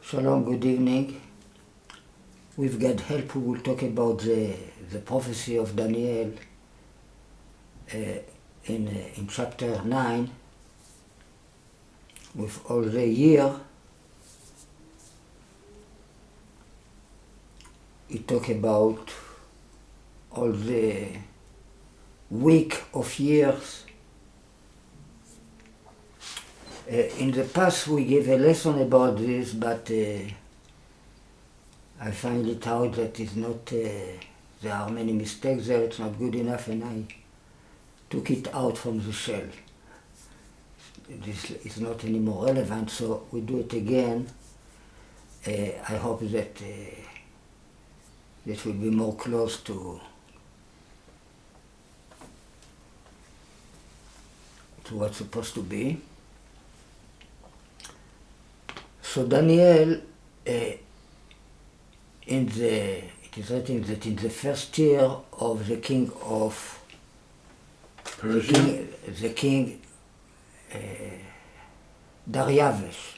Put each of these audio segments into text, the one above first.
Shalom, good evening. With God's help, we will talk about the prophecy of Daniel in chapter 9, with all the year. He talk about all the week of years. In the past we gave a lesson about this, but I find it out that it's not, there are many mistakes there, it's not good enough, and I took it out from the shell. This is not any more relevant, so we do it again. I hope that it will be more close to what's supposed to be. So Daniel, it is written that in the first year of the king of Persian? the king Darius,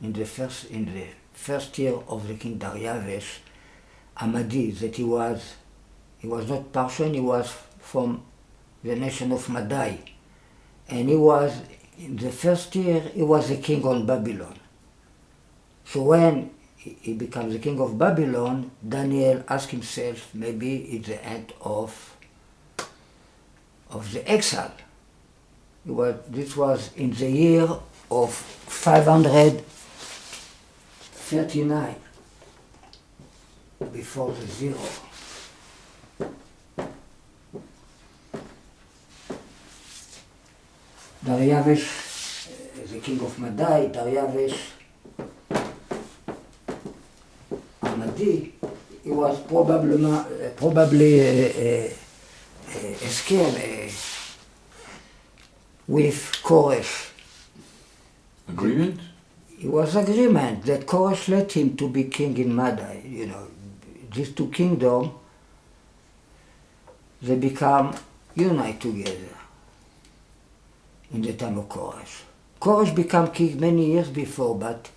in the first year of the king Darius, Amadi, that he was not Persian, he was from the nation of Madai, and he was in the first year he was the king on Babylon. So when he becomes the king of Babylon, Daniel asked himself, maybe it's the end of the exile. This was in the year of 539 before the zero. Darius, the king of Madai, Darius Amadi, he was probably a scheme with Koresh. Agreement? It was agreement that Koresh let him to be king in Madai. You know, these two kingdoms, they become unite together in the time of Koresh. Koresh became king many years before, but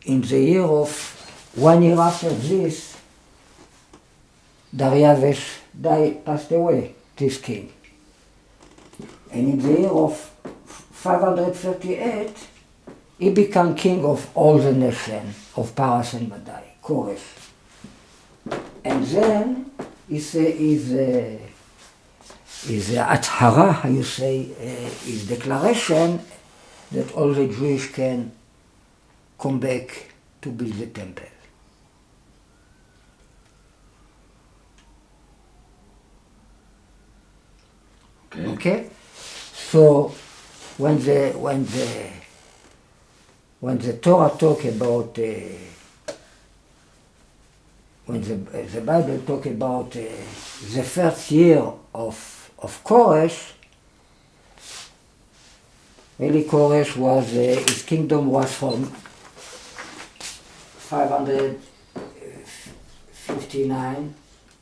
in the year of 1 year after this, Darius passed away, this king. And in the year of 538, he became king of all the nation of Paras and Madai, Koresh. And then is Athara, how you say, is declaration that all the Jews can come back to build the temple. Okay? So when the Torah talk about when the Bible talk about the first year of Koresh, really Koresh was his kingdom was from 559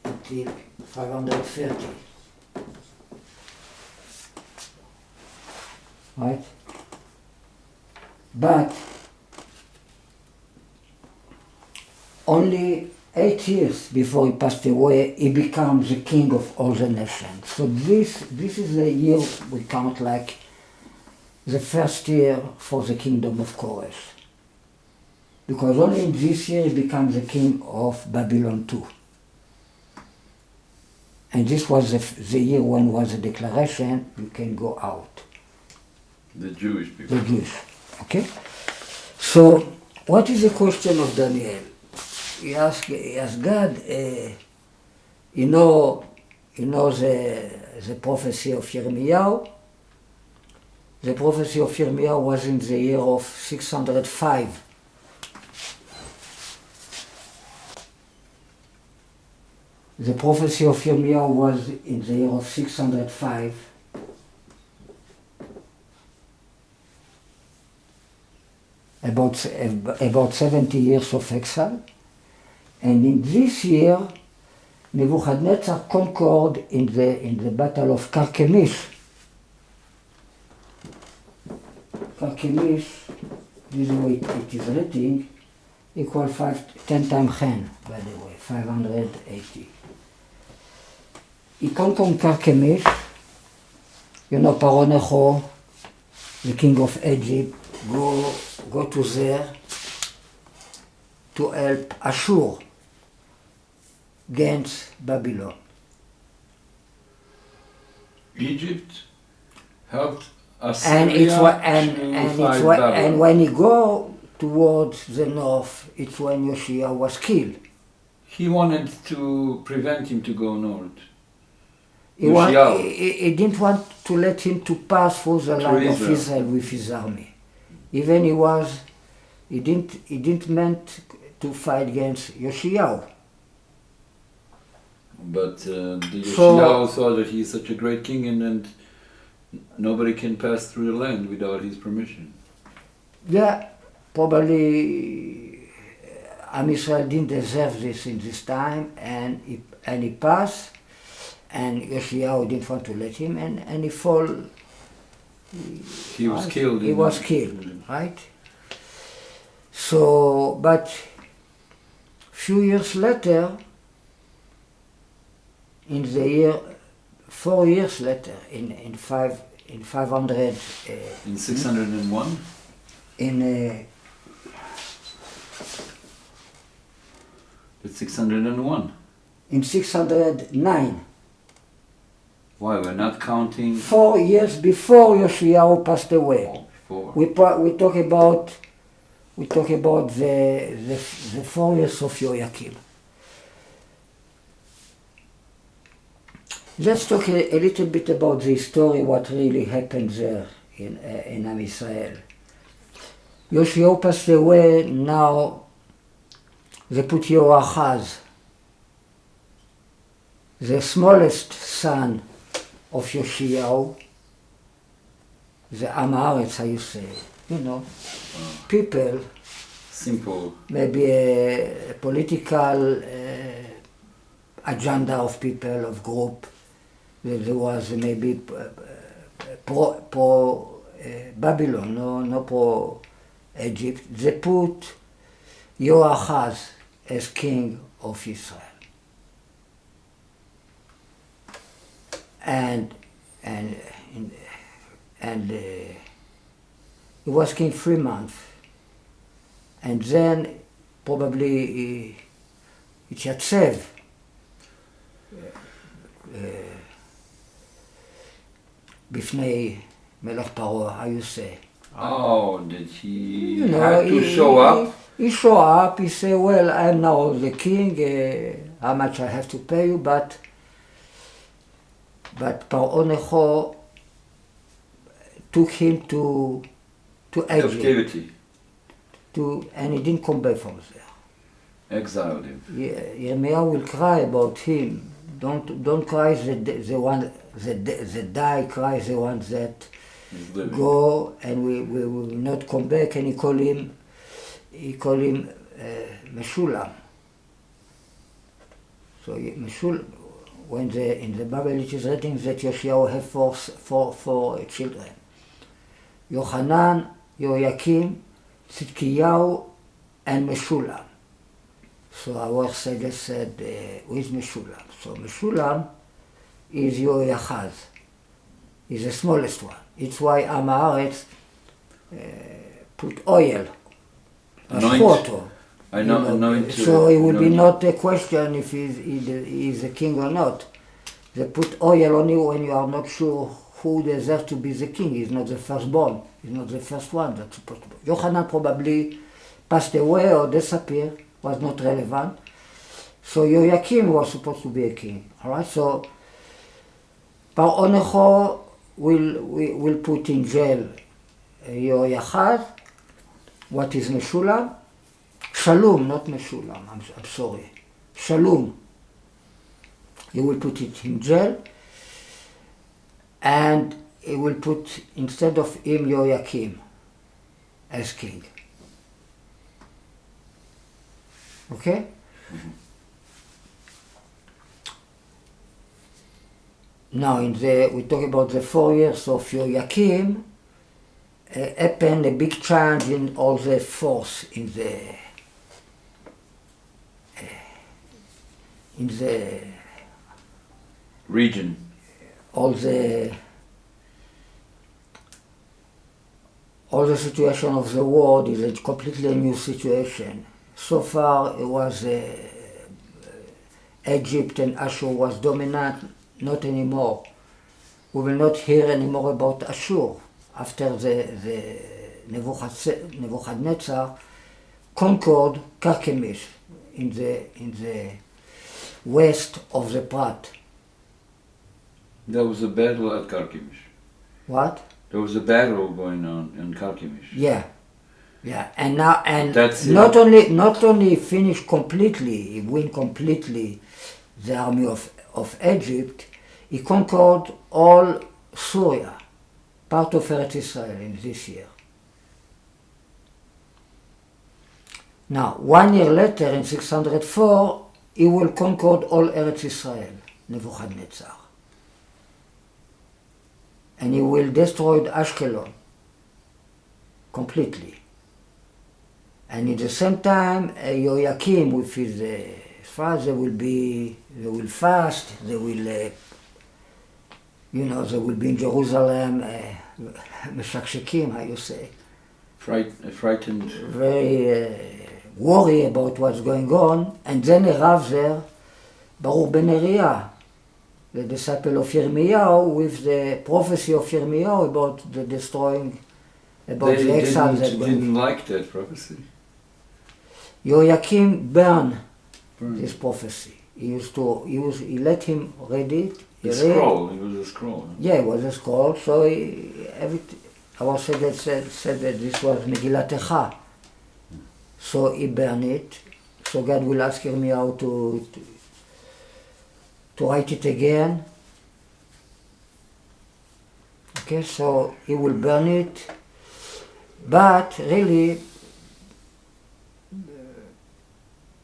until 530. Right? But only 8 years before he passed away, he becomes the king of all the nations. So this is the year we count like the first year for the kingdom of Koresh. Because only in this year he becomes the king of Babylon too. And this was the year when was the declaration, you can go out. The Jewish people. The Jews, okay? So, what is the question of Daniel? He asked God, you know the prophecy of Yirmiyahu? The prophecy of Yirmiyahu was in the year of 605. The prophecy of Yirmiyahu was in the year of 605. About 70 years of exile. And in this year, Nebuchadnezzar conquered in the battle of Carchemish. Carchemish this is way it is written, equal 10 times 10, by the way, 580. He can conquer Chemish, you know, Paro Necho, the king of Egypt, go to there to help Ashur against Babylon. Egypt helped Assyria and when he go towards the north, it's when Yoshia was killed. He wanted to prevent him to go north. He didn't want to let him to pass through the land of Israel with his army. Even he didn't meant to fight against Yoshiyahu. But the Yoshiyahu thought that he is such a great king and nobody can pass through the land without his permission. Yeah, probably Am Israel didn't deserve this in this time, and he passed, and Yoshiyahu didn't want to let him, and he fall. He was killed. He was killed, right? So, but few years later, in the year 4 years later, in 500. In 601. It's 601. In 609. Why, we're not counting? 4 years before Yoshiyahu passed away. Oh, we talk about the 4 years of Jehoiakim. Let's talk a little bit about the story, what really happened there in Am Israel. Yoshiyahu passed away, now they put Jehoahaz, the smallest son of Yoshiyahu, the Am Haaretz, how you say, you know, people, simple, maybe a political agenda of people, of group. There was maybe pro Babylon, no pro Egypt. They put Jehoahaz as king of Israel, and he was king 3 months, and then probably Yatsev. Bifnei Melech Paro, how you say? Oh, did he have to show up? He show up, he say, well, I'm now the king, how much I have to pay you, but Paro Necho took him to Egypt. Captivity. And he didn't come back from there. Exiled him. Yirmiyahu will cry about him. Don't cry the one that die, cry the ones that go and we will not come back. And he call him Meshulam. So Meshulam, when in the Bible it is written that Yoshiyahu have four children: Yochanan, Jehoiakim, Tzidkiyahu, and Meshulam. So our sages said, who is Meshulam? So Meshulam is Jehoiachaz. He's the smallest one. It's why Am Haaretz put oil, photo. So it will be not a question if he's a king or not. They put oil only when you are not sure who deserves to be the king. He's not the firstborn. He's not the first one that's supposed to be. Yochanan probably passed away or disappeared, was not relevant. So Jehoiakim was supposed to be a king. All right. So Paro Necho will put in jail Jehoiachaz. What is Meshulam? Shalom, not Meshulam. I'm sorry. Shalom. He will put it in jail, and he will put instead of him Jehoiakim as king. Okay? Mm-hmm. Now we talk about the 4 years of Jehoiakim. happened a big change in all the force in the region. All the situation of the world is a completely new situation. So far it was Egypt and Ashur was dominant, not anymore. We will not hear anymore about Ashur after the Nebuchadnezzar conquered Carchemish in the west of the Prat. There was a battle at Carchemish. What? There was a battle going on in Carchemish. Yeah, and now That's not only finished completely, he win completely the army of Egypt. He conquered all Syria, part of Eretz Israel in this year. Now, 1 year later, in 604, he will conquer all Eretz Israel, Nebuchadnezzar. And he will destroy Ashkelon completely. And at the same time, Jehoiakim with his father they will fast, they will, they will be in Jerusalem, meshakshekim, how you say? Frightened. Very worried about what's going on. And then arrives there Baruch ben Neriah, the disciple of Yirmiyahu, with the prophecy of Yirmiyahu about the destroying, about the exile. They didn't like that prophecy. Jehoiakim burned this prophecy. He let him read it. It was a scroll. Yeah, it was a scroll. So our Savior said that this was Megillat Echa. So he burned it. So God will ask Yirmiyahu to write it again. Okay, so he will burn it. But really,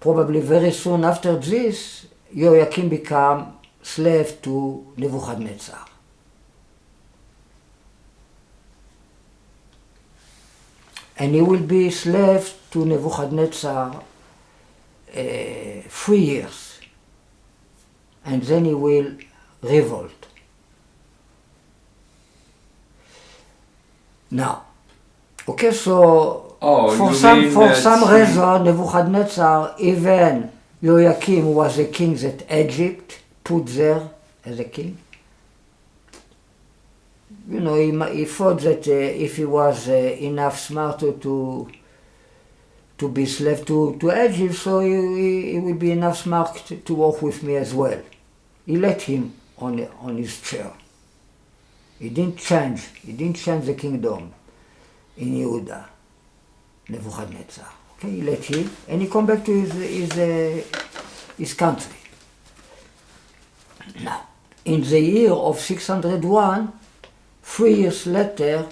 probably very soon after this, Jehoiakim became slave to Nebuchadnezzar. And he will be slave to Nebuchadnezzar 3 years. And then he will revolt. Now, okay, so for some reason, Nebuchadnezzar, even Jehoiakim, who was a king that Egypt put there as a king, he thought that if he was enough smart to be slave to Egypt, so he will be enough smart to work with me as well. He let him on his chair. He didn't change the kingdom in Yehuda, Nebuchadnezzar. Okay, he let him, and he come back to his country. Now, in the year of 601, 3 years later,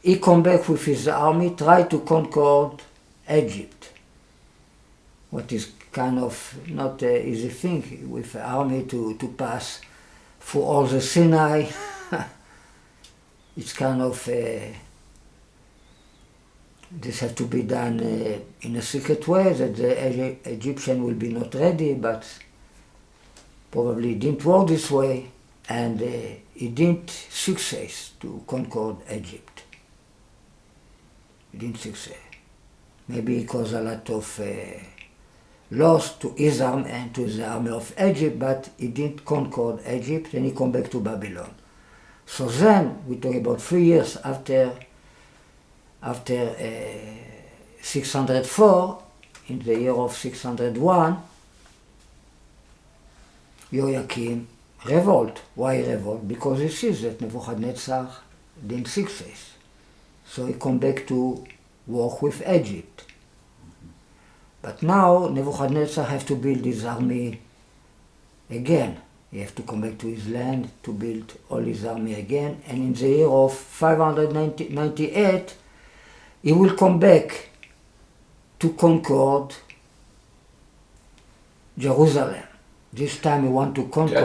he come back with his army, try to conquer Egypt. What is kind of not an easy thing with an army to pass through all the Sinai. It's kind of, this has to be done in a secret way, that the Egyptian will be not ready, but probably it didn't work this way, and it didn't succeed to conquer Egypt. It didn't succeed. Maybe it caused a lot of loss to his army and to the army of Egypt, but he didn't conquer Egypt, and he come back to Babylon. So then, we talk about 3 years after 604, in the year of 601, Jehoiakim revolt. Why revolt? Because he sees that Nebuchadnezzar didn't succeed. So he come back to work with Egypt. But now Nebuchadnezzar has to build his army again. He has to come back to his land to build all his army again. And in the year of 598, he will come back to conquer Jerusalem. This time he wants to conquer.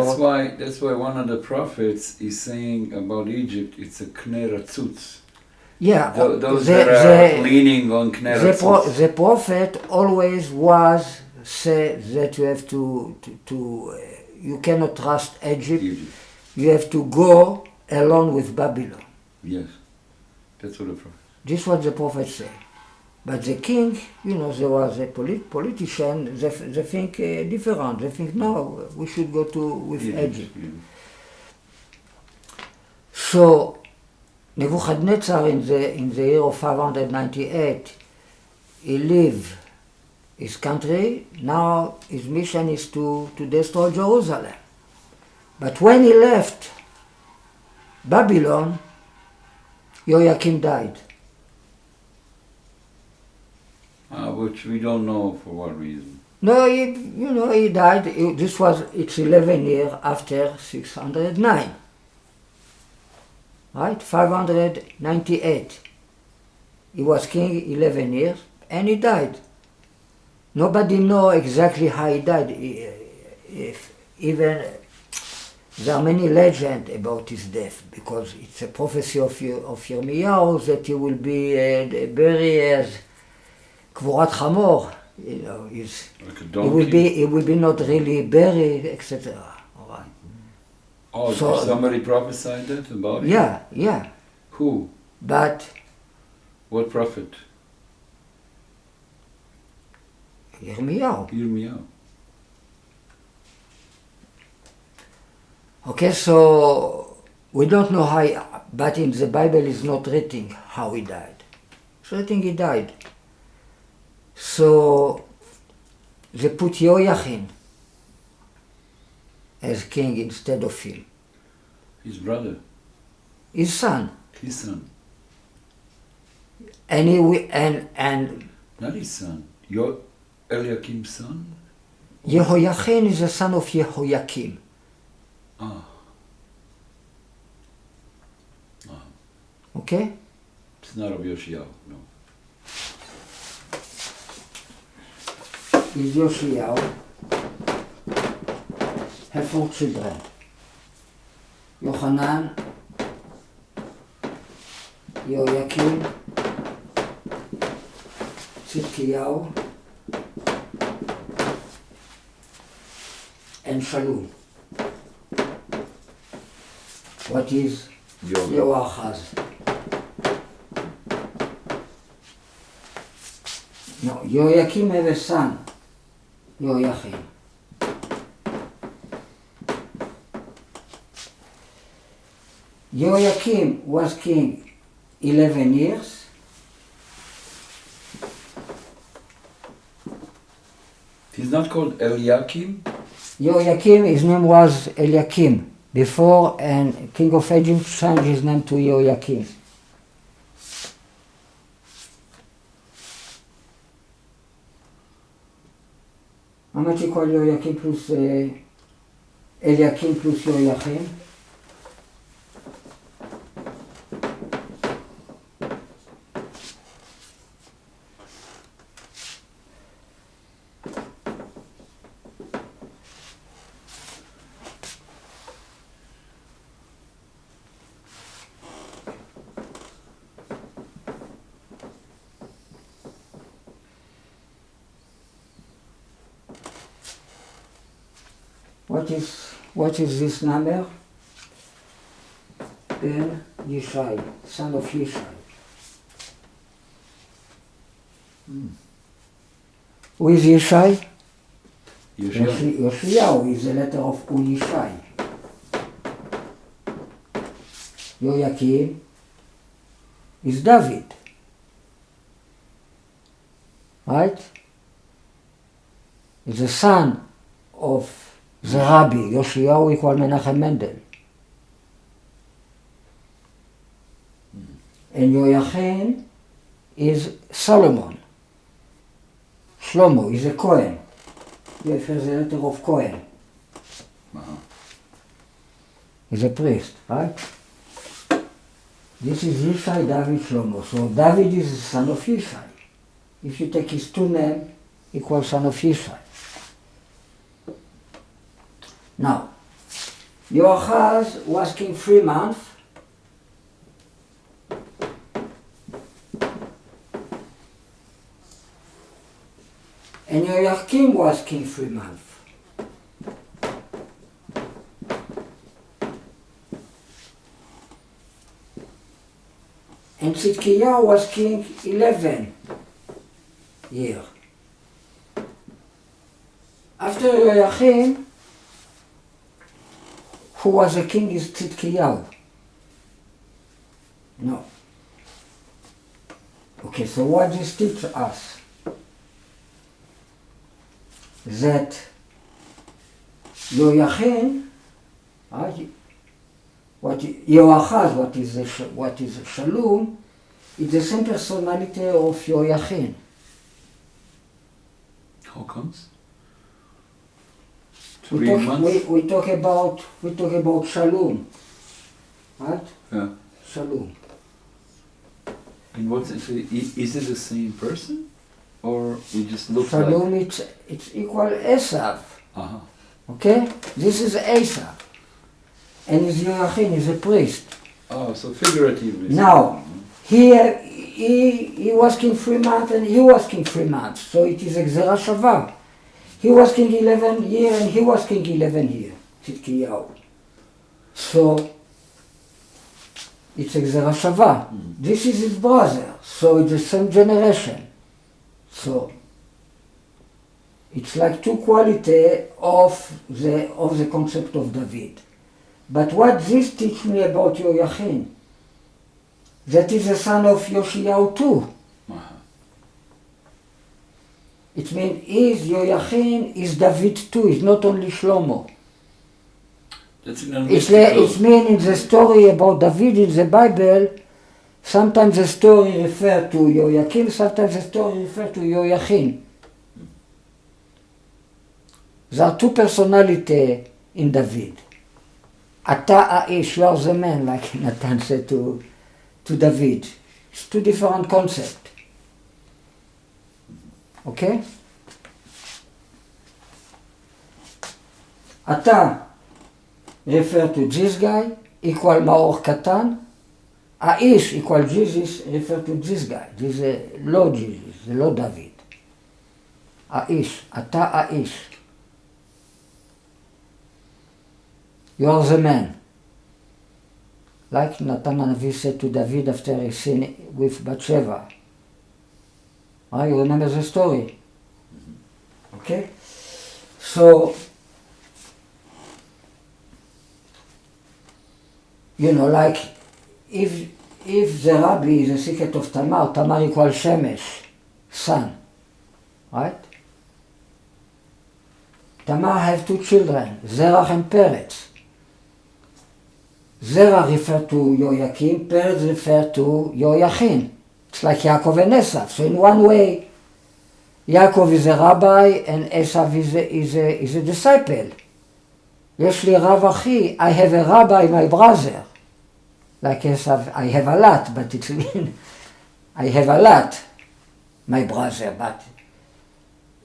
That's why one of the prophets is saying about Egypt, it's a Kner Ratzutz. Yeah. Those that are leaning on Kneretzes. The prophet always was say that you have to you cannot trust Egypt. You have to go along with Babylon. Yes, that's what the prophet. This is what the prophet said. But the king, there was a politician, they think different. They think, no, we should go with Egypt. Yeah. So, Nebuchadnezzar in the year of 598, he leave his country. Now his mission is to destroy Jerusalem. But when he left Babylon, Jehoiakim died. Which we don't know for what reason. No, he died. It's 11 years after 609. Right? 598. He was king 11 years and he died. Nobody knows exactly how he died. Even there are many legends about his death because it's a prophecy of Yirmiyahu that he will be buried as Kvurat Chamor, like a donkey. He will be not really buried, etc. All right. Oh, so somebody prophesied that about him? Yeah. Who? But what prophet? Yirmiyahu. Okay, so we don't know how, but in the Bible is not written how he died. So I think he died. So they put Jehoiachin as king instead of him. His brother. His son. His son. And not his son. Eliakim's son? Jehoiachin is the son of Jehoiakim. Okay? It's not of Yoshiyahu, no. Is Yoshiyahu have 4 children. Yochanan, Jehoiakim, Tzidkiyahu, and Shalom. What is Yoachaz? No, Jehoiakim had a son, Jehoiachin. Jehoiakim was king 11 years. He's not called Eliakim? Jehoiakim, his name was Eliakim before, and king of Egypt changed his name to Jehoiakim. How much equal Jehoiakim plus Eliakim plus Jehoiachin? What is this number? Ben Yishai, son of Yishai. Who is Yishai? Yoshiyahu is the letter of Uyishai. Jehoiakim is David. Right? Is the son of the Rabbi, Yoshiyahu equal Menachem Mendel. And Jehoiachin is Solomon. Shlomo is a Cohen. He has the letter of Cohen. He's a priest, right? This is Yishai, David, Shlomo. So David is the son of Yishai. If you take his 2 names, equal son of Yishai. Now, Yoachaz was king 3 months. And Jehoiakim was king 3 months. And Tzidkiyahu was king 11 years. After Jehoiakim, who was the king is Tzidkiyahu. No. Okay, so what this teaches us? That Jehoiachin, Jehoahaz, what is Shalom, is the same personality of Jehoiachin. How comes? We talk about Shalom, right? Yeah. Shalom. And what's it? Is it the same person, or it just looks Shalom, like? it's equal Esav. Uh-huh. Okay, this is Esav, and his Jehoiachin is a priest. Oh, so figuratively. Now, here he was king 3 months and he was king 3 months, so it is Exera Shava. He was king 11 years and he was king 11 years, Tzidkiyahu. So it's Exera Shava. This is his brother, so it's the same generation. So it's like two qualities of the concept of David. But what this teaches me about Jehoiachin, that is the son of Yoshiyahu too. Uh-huh. It means Jehoiachin is David too, it's not only Shlomo. That's an It means in the story about David in the Bible, sometimes the story refers to Jehoiakim, sometimes the story refers to Jehoiachin. There are two personalities in David. Ata Aish, you are the man, like Nathan said to David. It's two different concepts. Okay? Ata refer to this guy, equal Maor Katan. Aish equal Jesus refer to this guy. This is Lord Jesus, the Lord David. Aish, Ata Aish. You are the man. Like Nathan Hanavi said to David after he sinned with Bathsheba. Right? You remember the story? Okay? So, like if the rabbi is a secret of Tamar equals Shemesh, sun. Right? Tamar have 2 children, Zerach and Peretz. Zerach refer to Jehoiakim, Peretz refer to Jehoiachin. It's like Yaakov and Esav. So in one way, Yaakov is a rabbi and Esav is a disciple. יש לי רב אחי, I have a rabbi, my brother. Like Esav, I have a lot, but it means I have a lot, my brother. But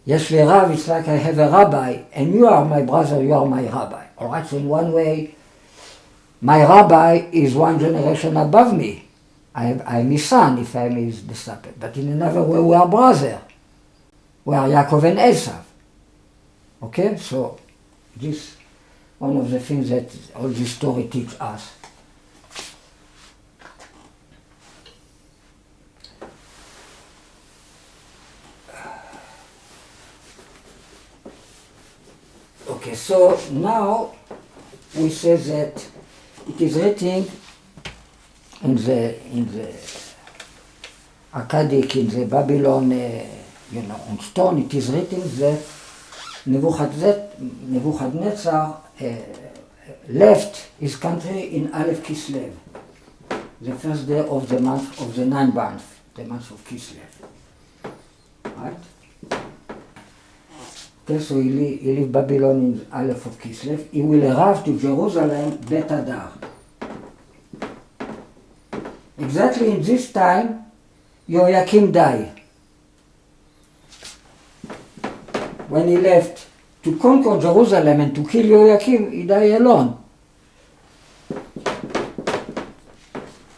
יש לי רב, it's like I have a rabbi, and you are my brother, you are my rabbi. All right, so in one way, my rabbi is 1 generation above me. I'm his son if I'm his disciple. But in another way, we are brothers. We are Yaakov and Esav. Okay, so this one of the things that all this story teaches us. Okay, so now we say that it is written in the Akkadic, in the Babylon, on stone, it is written that Nebuchadnezzar left his country in Aleph Kislev, the first day of the month of the 9th month, the month of Kislev. Right? Okay, so he leave Babylon in Aleph of Kislev. He will arrive to Jerusalem, Bet Adar. Exactly in this time, Jehoiakim died. When he left to conquer Jerusalem and to kill Jehoiakim, he died alone.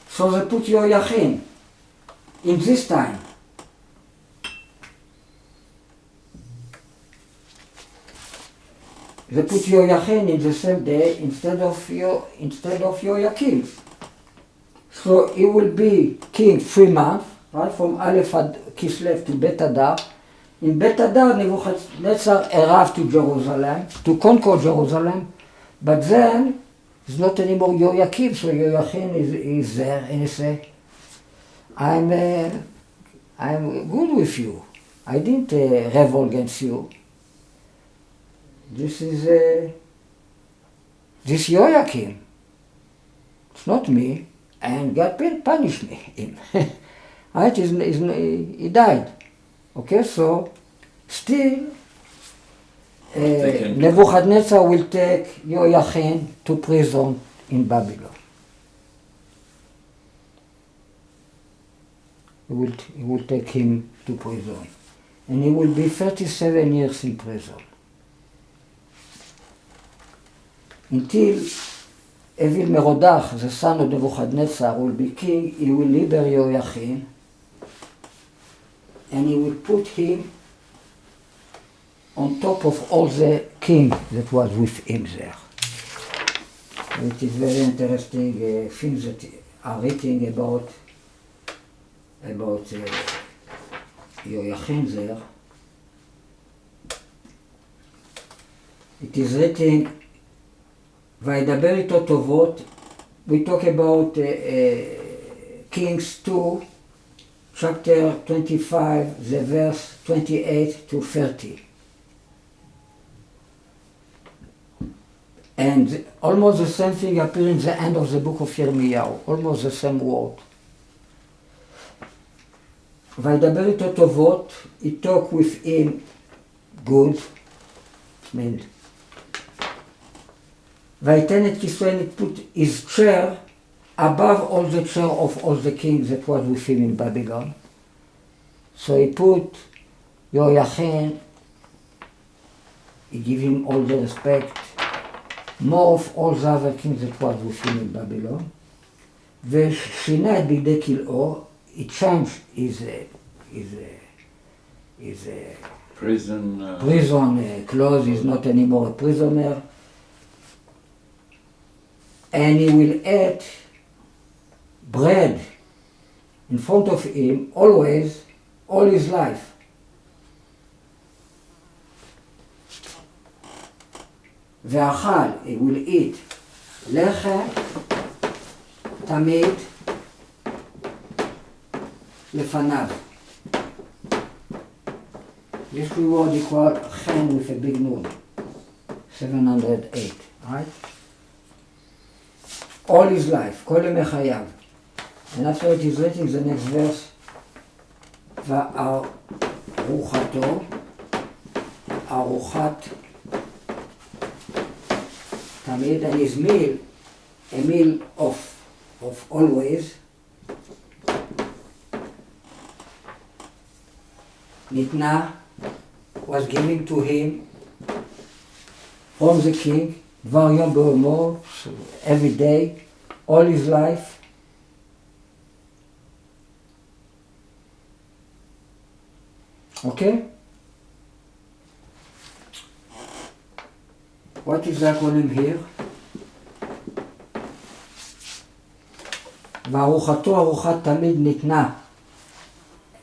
So they put Jehoiachin in this time. they put Jehoiachin in the same day instead of Jehoiakim. So he will be king 3 months, right, from Aleph Kislev to Bet Adar. In Bet Adar, Nebuchadnezzar arrived to Jerusalem, to conquer Jerusalem, but then it's not anymore Jehoiakim, so Jehoiachin is there, and he says, I'm good with you. I didn't rebel against you. This is this Jehoiakim. It's not me, and God punished him. Right? He died. Okay, so still Nebuchadnezzar will take Jehoiachin to prison in Babylon. He will take him to prison. And he will be 37 years in prison. Until Evil Merodach, the son of Nebuchadnezzar, will be king, he will liberate Jehoiachin, and he will put him on top of all the king that was with him there. It is very interesting things that are written about Jehoiachin there. It is written, וידבר איתו טובות. We talk about Kings 2, chapter 25, the verse 28 to 30. And almost the same thing appears in the end of the book of Yirmiyahu, almost the same word. וידבר איתו טובות, he talk with him good, means ויתן את כיסאו, and put his chair above all the chair of all the kings that was with him in Babylon. So he put Jehoiachin, he gave him all the respect, more of all the other kings that was with him in Babylon. ושינה את בגדי כלאו, he changed his prison clothes, he's not anymore a prisoner. And he will eat bread in front of him always, all his life. ואכל, he will eat לחם תמיד לפניו. This word he called chen with a big nun, 708, right? All his life, כל ימי חייו. And after it is written in the next verse, וארוחתו, ארוחת תמיד, and his meal, a meal of always, ניתנה, was given to him from the king, דבר יום ביומו, every day, all his life. Okay? What is the acronym here? וארוחתו ארוחת תמיד ניתנה.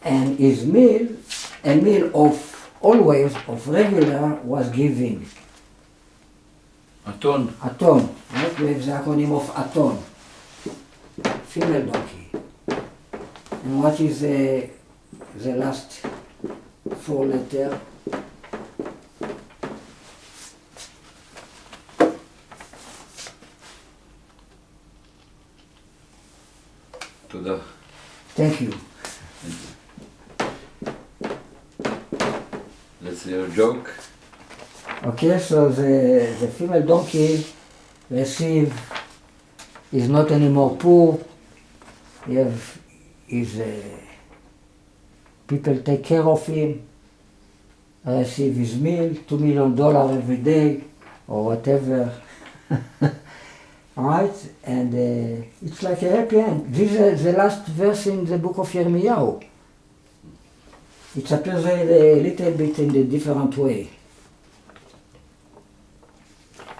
And his meal, a meal of always, of regular, was given. Aton. Aton. Right? We have the acronym of Aton. Female donkey. And what is the last 4 letters? תודה. Thank you. Let's hear a joke. Okay, so the female donkey is not anymore poor. People take care of him, receive his meal, $2 million every day, or whatever. Right? And it's like a happy end. This is the last verse in the book of Yirmiyahu. It appears a little bit in a different way.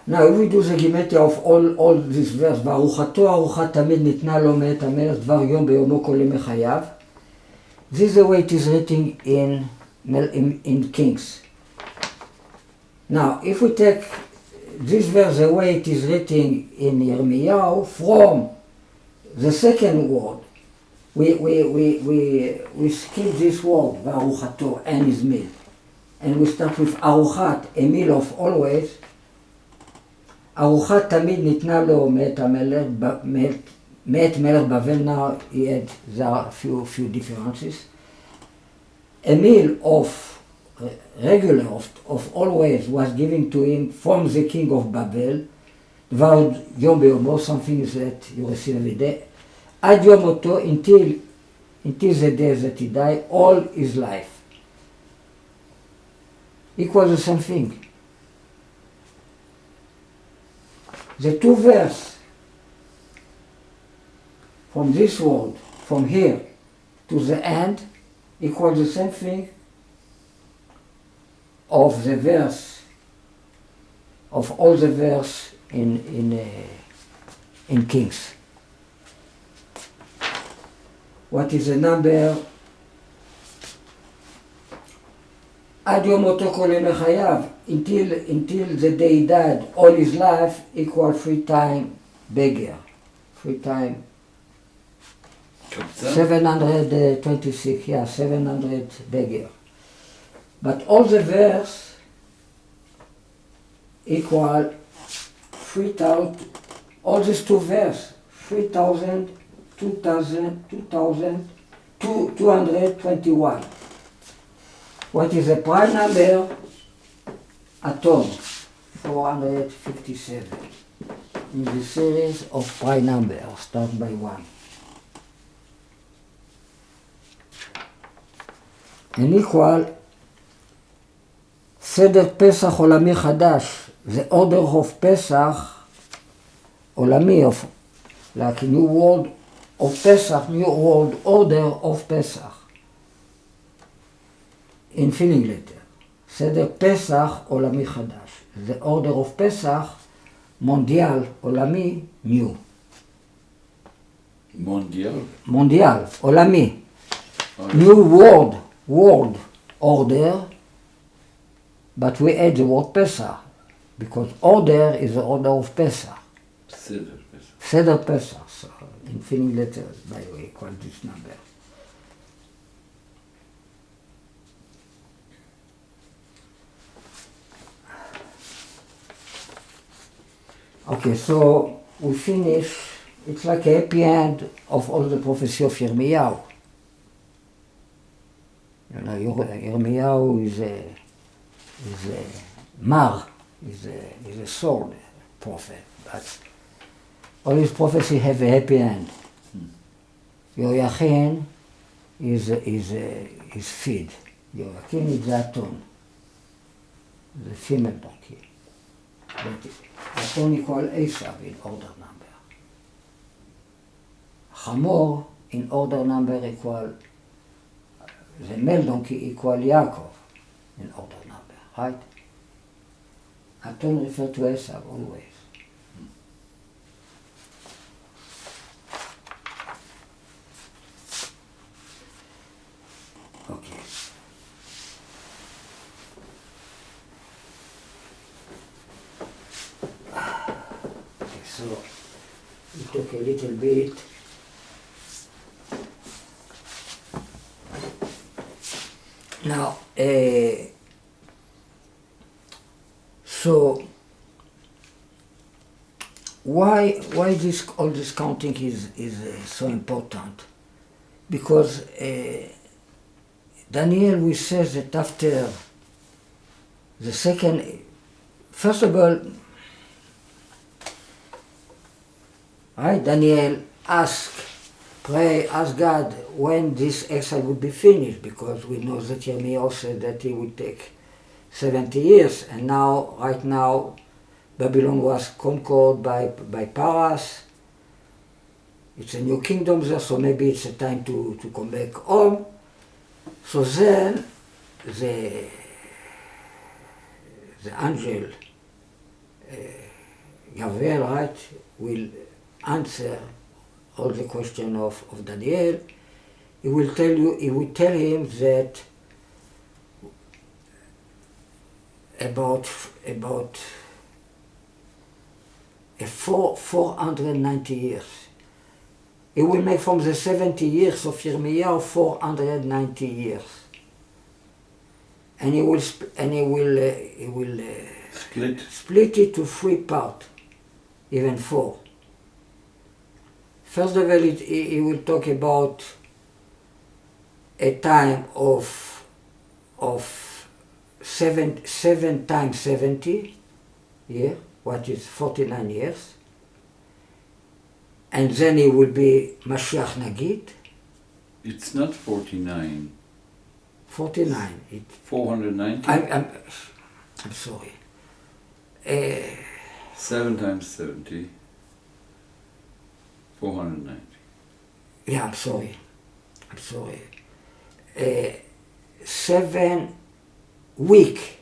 Now, if we do the Gematria of all this verse, וארוחתו ארוחה תמיד ניתנה לו מאת המלך, דבר יום ביומו כל ימי חייו. This is the way it is written in Kings. Now, if we take this verse the way it is written in Yirmiyahu, from the second word, we skip this word, וארוחתו, and his meal. And we start with ארוחת, a meal of always. ארוחת תמיד ניתנה לו מאת מלך בבל. Now there are a few differences. A meal of regular, of always, was given to him from the king of Babel. דבר יום ביומו, something that you receive every day. עד יום מותו, until the day that he died, all his life. Equals the same thing. The two verses from this world, from here to the end, equal the same thing of the verse, of all the verse in Kings. What is the number? עד יום מותו כל ימי חייו, until the day he died, all his life equal 3 times beggar. 3 times 726, yeah, 700 beggar. But all the verse equal 3,000, all these two verse, 3,000, 2,000, 221. What is the prime number? Atom, 457. In the series of prime number, start by 1. And equal סדר פסח עולמי חדש, the order of Pesach עולמי, of like new world of Pesach, new world order of Pesach. In filling letter, סדר פסח עולמי חדש. The order of Pesach, מונדיאל עולמי, new. מונדיאל, עולמי. New world order, but we add the word Pesach, because order is the order of Pesach. Seder Pesach. So in filling letters, by the way, call this number. Okay, so we finish. It's like a happy end of all the prophecy of Yirmiyahu. You know, Yirmiyahu is a sword prophet, but all his prophecy have a happy end. Jehoiachin is feed. Jehoiachin is the aton, the female donkey. But aton equal Esav in order number. Chamor in order number equal, the male donkey equal Yaakov in order number, right? Aton refer to Esav always. Okay. Okay, so we took a little bit. Now, so why all this counting is so important? Because Daniel, we say that after the second, first of all, right? Daniel pray, ask God when this exile would be finished, because we know that Yirmiyahu said that he would take 70 years, and now, right now, Babylon was conquered by Paras. It's a new kingdom there, so maybe it's a time to come back home. So then, the angel Yavel, right, will answer all the question of Daniel. He will tell him that about 490 years. He will make from the 70 years of Yirmiyahu 490 years, and he will split it to 3 parts, even 4. First of all, he will talk about a time of 7 times 70 years, what is 49 years. And then he will be Mashiach Nagid. It's not 49. 49. 490? I'm sorry. 7 times 70. 490. Yeah, I'm sorry. 7 week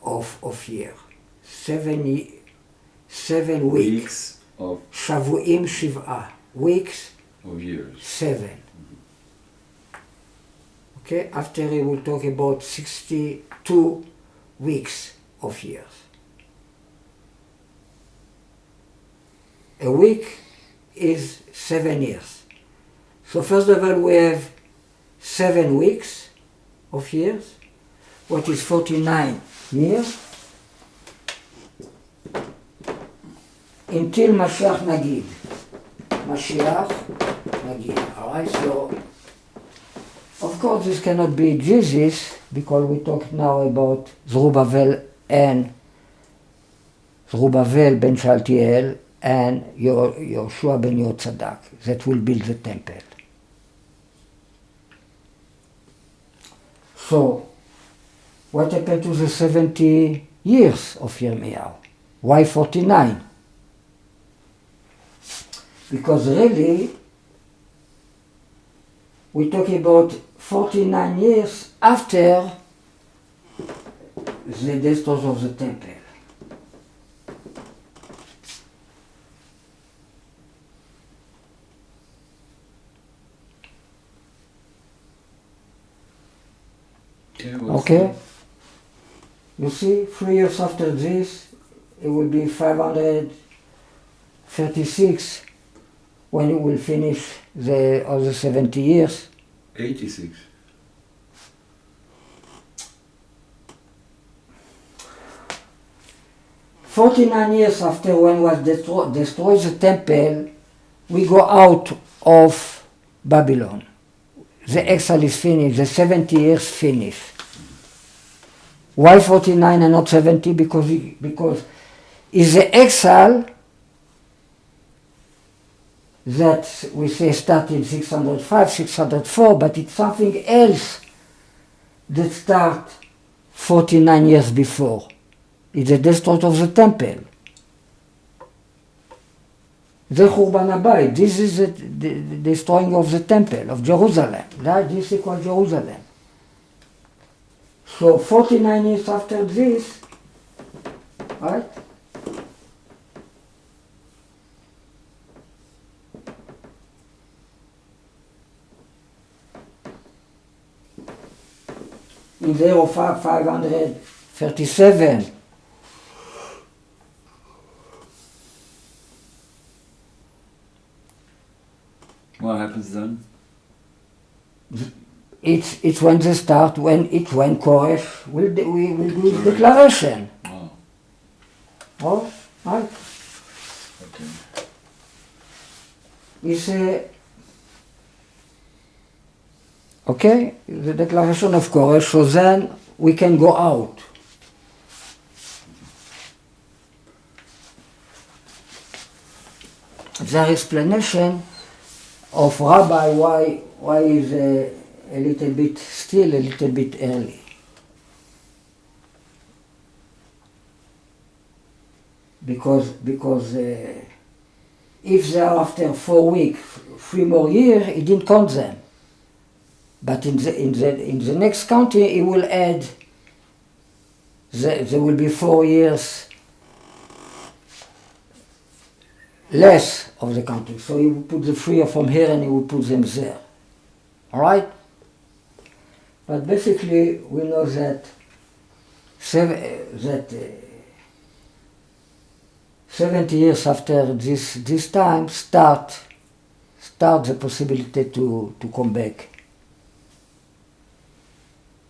of year. 7 weeks. Of Shavuim Shiv'ah. Weeks. Of years. 7. Okay, after he will talk about 62 weeks of years. A week is 7 years. So first of all, we have 7 weeks of years, what is 49 years, until Mashiach Nagid. Alright, so of course this cannot be Jesus, because we talk now about Zerubbabel ben Shaltiel and Yoshua ben Yotzadak that will build the temple. So, what happened to the 70 years of Yirmiyahu? Why 49? Because really, we talk about 49 years after the destruction of the temple. Okay? You see, 3 years after this, it will be 536 when it will finish the other 70 years. 86. "49 years after when was destroyed the temple, we go out of Babylon. The exile is finished, the 70 years finished. Why 49 and not 70? Because it's the exile that we say started 605, 604, but it's something else that started 49 years before. It's the destruction of the temple. The Churban Habayit, this is the destroying of the temple of Jerusalem. This is called Jerusalem. So 49 years after this, right? In the year of 537, what happens then? It's when they start, when Koresh will do his declaration. Oh. Oh, right. Okay. It's okay, the declaration of Koresh, so then we can go out. The explanation of Rabbi why is still a little bit early. Because if they are after 4 weeks, 3 more years, he didn't count them. But in the next counting, he will add. There will be 4 years less of the country. So he would put the three from here and he would put them there. All right? But basically, we know that 70 years after this time start the possibility to come back,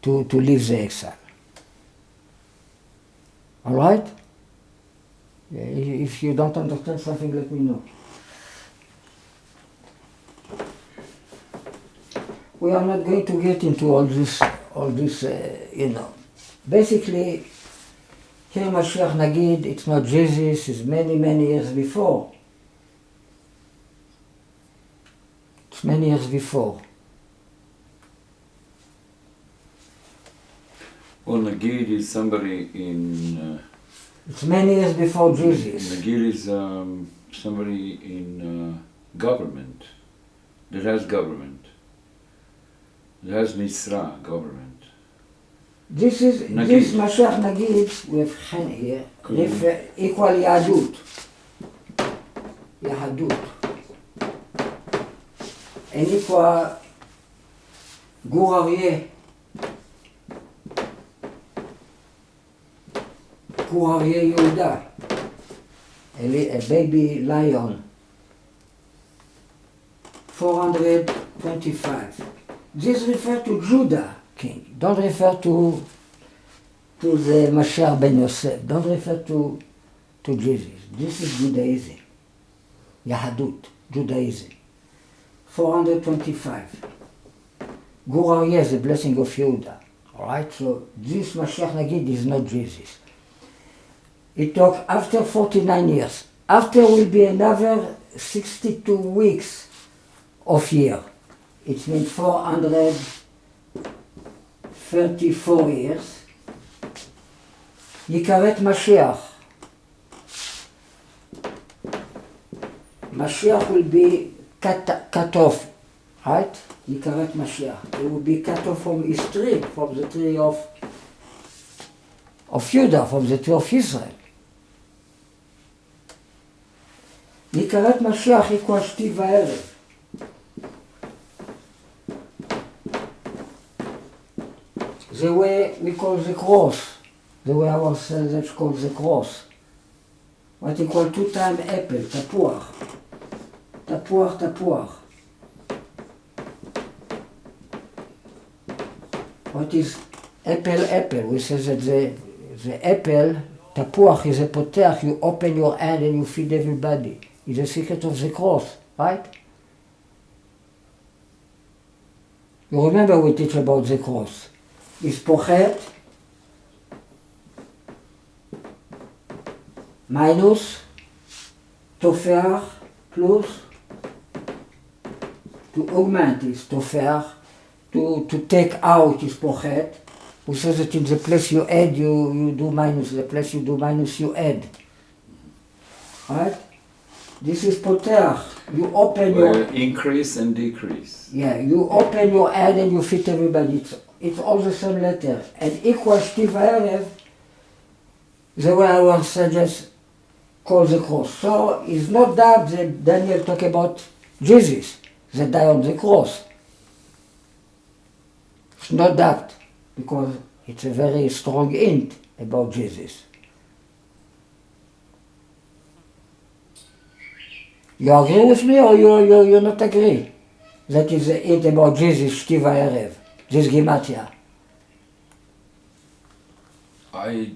to leave the exile. All right? If you don't understand something, let me know. We are not going to get into all this, Basically, here Mashiach Nagid, it's not Jesus, it's many, many years before. It's many years before. Well, Nagid is somebody in... it's many years before Jesus. Nagid is somebody in government, that has government. It has Misra, government. This Mashiach Nagid, we have Chen here, equal Yahadut. Yahadut. And equal Gur Aryeh. Gur Aryeh Yehuda. A baby lion. 425. This refers to Judah king. Don't refer to the Mashiach ben Yosef. Don't refer to Jesus. This is Judaism. Yahadut, Judaism. 425. Gur Aryeh is the blessing of Yehuda. Alright, so this Mashiach Nagid is not Jesus. It took after 49 years. After will be another 62 weeks of year. It means 434 years. Yikaret Mashiach. Mashiach will be cut off, right? Yikaret Mashiach. It will be cut off from his tree, from the tree of Judah, from the tree of Israel. Yikaret Mashiach equals Shti va'erev. The way we call the cross, the way our sages call the cross, what we call two-time apple, tapuach. Tapuach, tapuach. What is apple, apple? We say that the apple, tapuach, is a poteach. You open your hand and you feed everybody. It's the secret of the cross, right? You remember we teach about the cross. It's pochet minus tofar plus to augment is tofar, to take out is pochet. We say that in the place you add, you do minus, the place you do minus, you add. Right? This is poter. You open your... increase and decrease. Yeah, you open your hand and you fit everybody. It's all the same letter. And equal Shti va'erev, the way our sages call the cross. So it's not that Daniel talk about Jesus, that died on the cross. It's not that, because it's a very strong hint about Jesus. You agree with me or you not agree? That is the hint about Jesus, Shti va'erev, this Gematria. I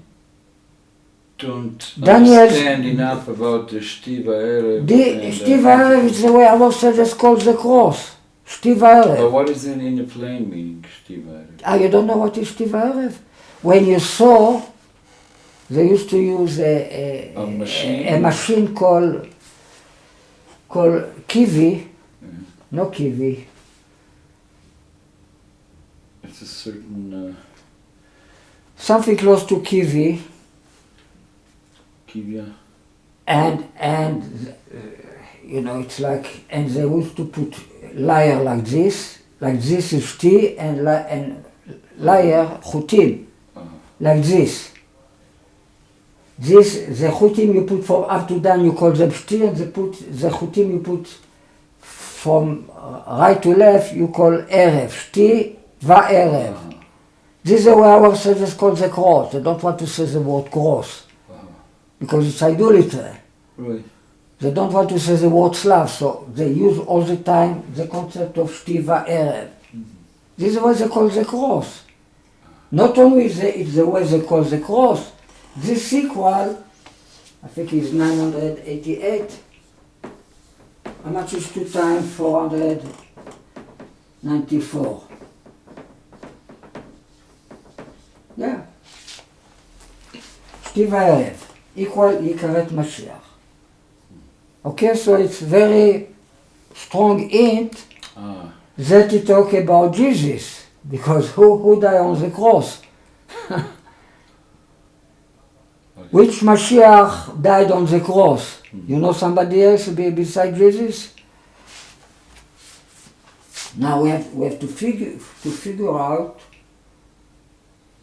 don't understand enough about the Shti va'erev. The Shti va'erev is the way our sages call the cross. Shti va'erev. But what is it in the plain meaning, Shti va'erev? Ah, you don't know what is Shti va'erev? When you saw, they used to use a machine called kiwi, no kiwi. It's a certain... something close to kiwi. Kivya. And it's like, and they used to put lyre like this is Shti, and lyre chutim, like this. This, the chutim you put from up to down, you call them shti, and the chutim you put from right to left, you call erev, shti va'erev. This is the way our sages call the cross. They don't want to say the word cross, because it's idolatry. Right. They don't want to say the word Slav, so they use all the time the concept of shti va'erev. This is what they call the cross. Not only it's the way they call the cross, this sequel, I think is 988. How much is 2 times 494? Yeah. Shti va'erev, equal Yikaret Mashiach. Okay, so it's very strong hint that he talk about Jesus, because who died on the cross? Which Mashiach died on the cross? You know somebody else beside Jesus? Now we have to figure out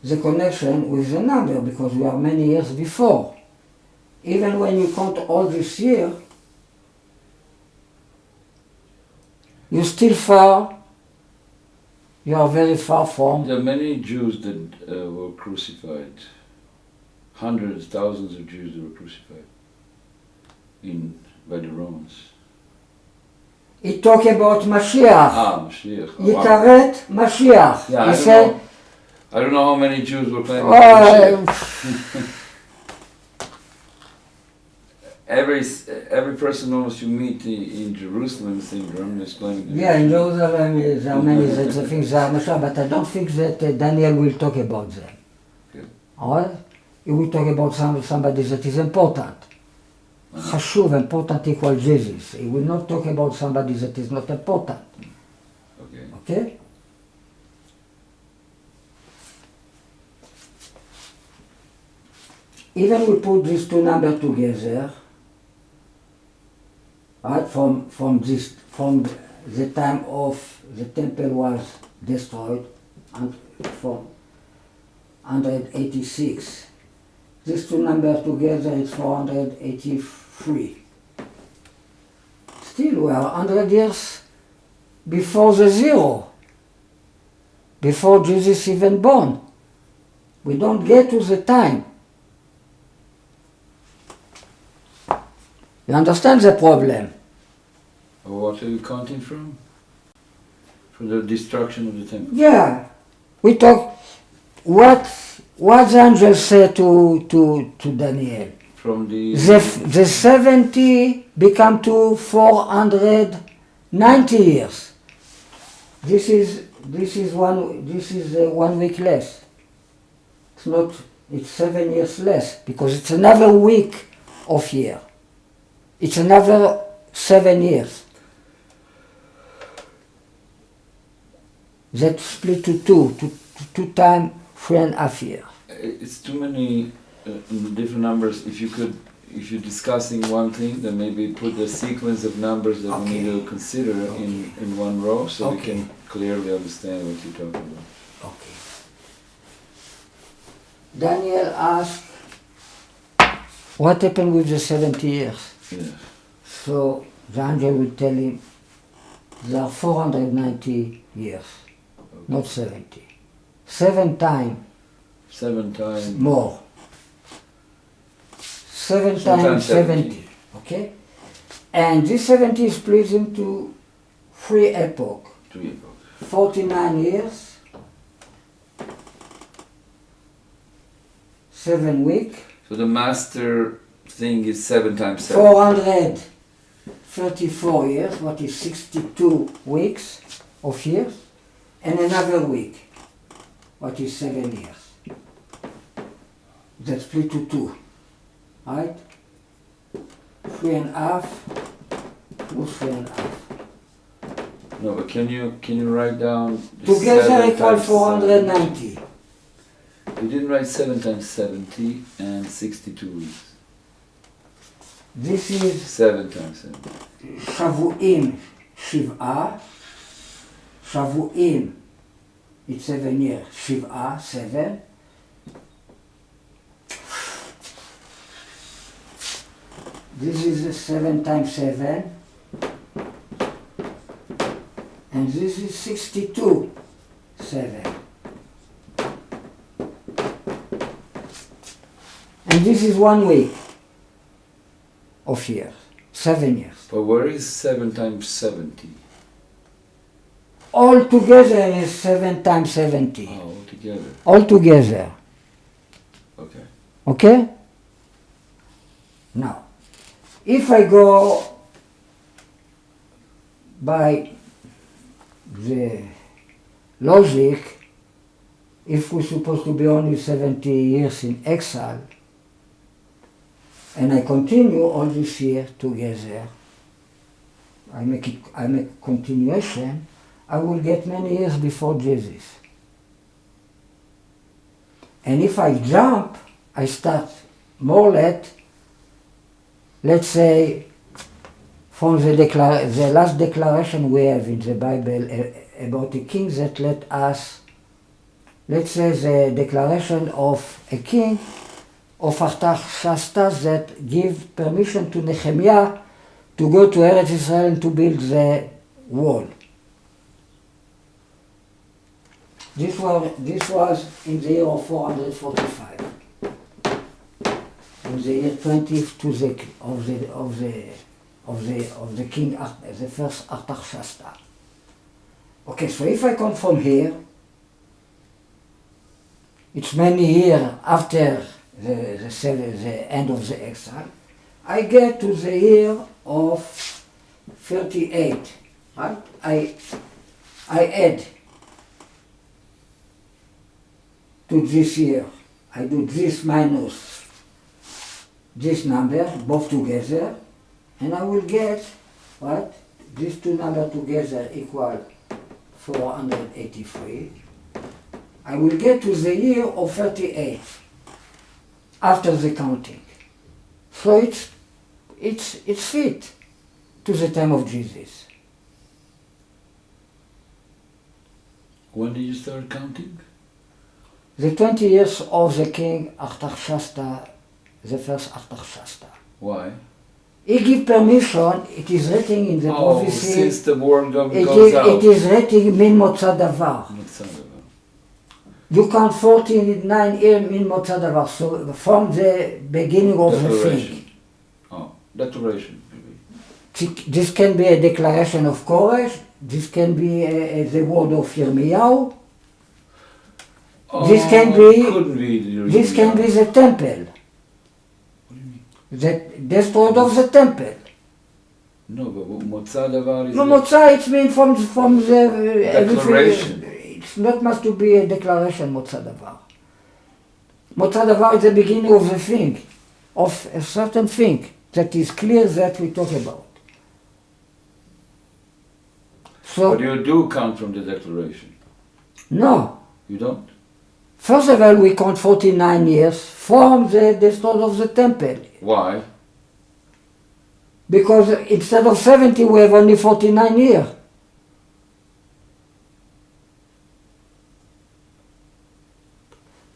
the connection with the number, because we are many years before. Even when you count all this year, you still far. You are very far from. There are many Jews that were crucified. Hundreds, thousands of Jews that were crucified by the Romans. He talk about Mashiach. Mashiach. Yikaret Mashiach. Yeah, I don't know how many Jews were claiming Every person almost you meet in Jerusalem syndrome is claiming. Yeah, in Jerusalem there are many that think they are Mashiach, but I don't think that Daniel will talk about them. Okay. Alright? He will talk about somebody that is important. Chashuv, important equal Jesus. He will not talk about somebody that is not important. Okay. Okay? Even we put these two numbers together, right, from the time of the temple was destroyed, and from 186. These two numbers together is 483. Still we are 100 years before the zero, before Jesus even born. We don't get to the time. You understand the problem? What are you counting from? From the destruction of the temple? Yeah. We talk, what the angel said to Daniel? From the 70 become to 490 years. This is 1 week less. It's 7 years less, because it's another week of year. It's another 7 years. That split to two times 3.5 years. It's too many different numbers. If you're discussing one thing, then maybe put the sequence of numbers that we need to consider in one row, so we can clearly understand what you're talking about. Okay. Daniel asked, what happened with the 70 years? Yeah. So the angel will tell him, there are 490 years, not 70. 7 times more. 7 times 70. Okay? And this 70 is split into 3 epochs. 49 years, 7 weeks. So the master thing is 7 times 7. 434 years, what is 62 weeks of years, and another week, what is 7 years. That's split to 2, right? 3.5 plus 3.5. No, but can you write down together equal 490. You didn't write 7 times 70 and 62 weeks. This is 7 times 7. Shavuim Shiv'ah. Shavuim, it's 7 years. Shiv'ah, 7. This is a 7 times 7. And this is 62, 7. And this is 1 week of years, 7 years. But where is 7 times 70? All together is 7 times 70. Oh, all together. All together. Okay. Okay? Now, if I go by the logic, if we're supposed to be only 70 years in exile, and I continue all this year together, I make continuation, I will get many years before Jesus. And if I jump, I start more late, let's say, from the last declaration we have in the Bible about a king that let us, let's say the declaration of a king of Artaxerxes that give permission to Nehemiah to go to Eretz Israel and to build the wall. This was in the year of 445. In the year 20 of the king, the first Artaxerxes. Okay, so if I come from here, it's many years after the end of the exile, I get to the year of 38, right? I add to this year, I do this minus this number, both together, and I will get, right? These two numbers together equal 483. I will get to the year of 38 after the counting. So it's fit to the time of Jesus. When did you start counting? The 20 years of the king Artaxerxes, the first Artaxerxes. Why? He give permission, it is written in the prophecy. Since the war goes out. It is written min motza davar. You count 49 years min motza davar, so from the beginning of the thing. Oh, declaration. This can be a declaration of courage, this can be the word of Yirmiyahu. This can be the temple. What do you mean? The destroyed of the temple. No, but Motza Davar is... No, Motza, it means from the... declaration. It's not must to be a declaration, Motza Davar. Motza Davar is the beginning of the thing, of a certain thing that is clear that we talk about. So, but you do count from the declaration? No. You don't? First of all, we count 49 years from the destruction of the temple. Why? Because instead of 70, we have only 49 years.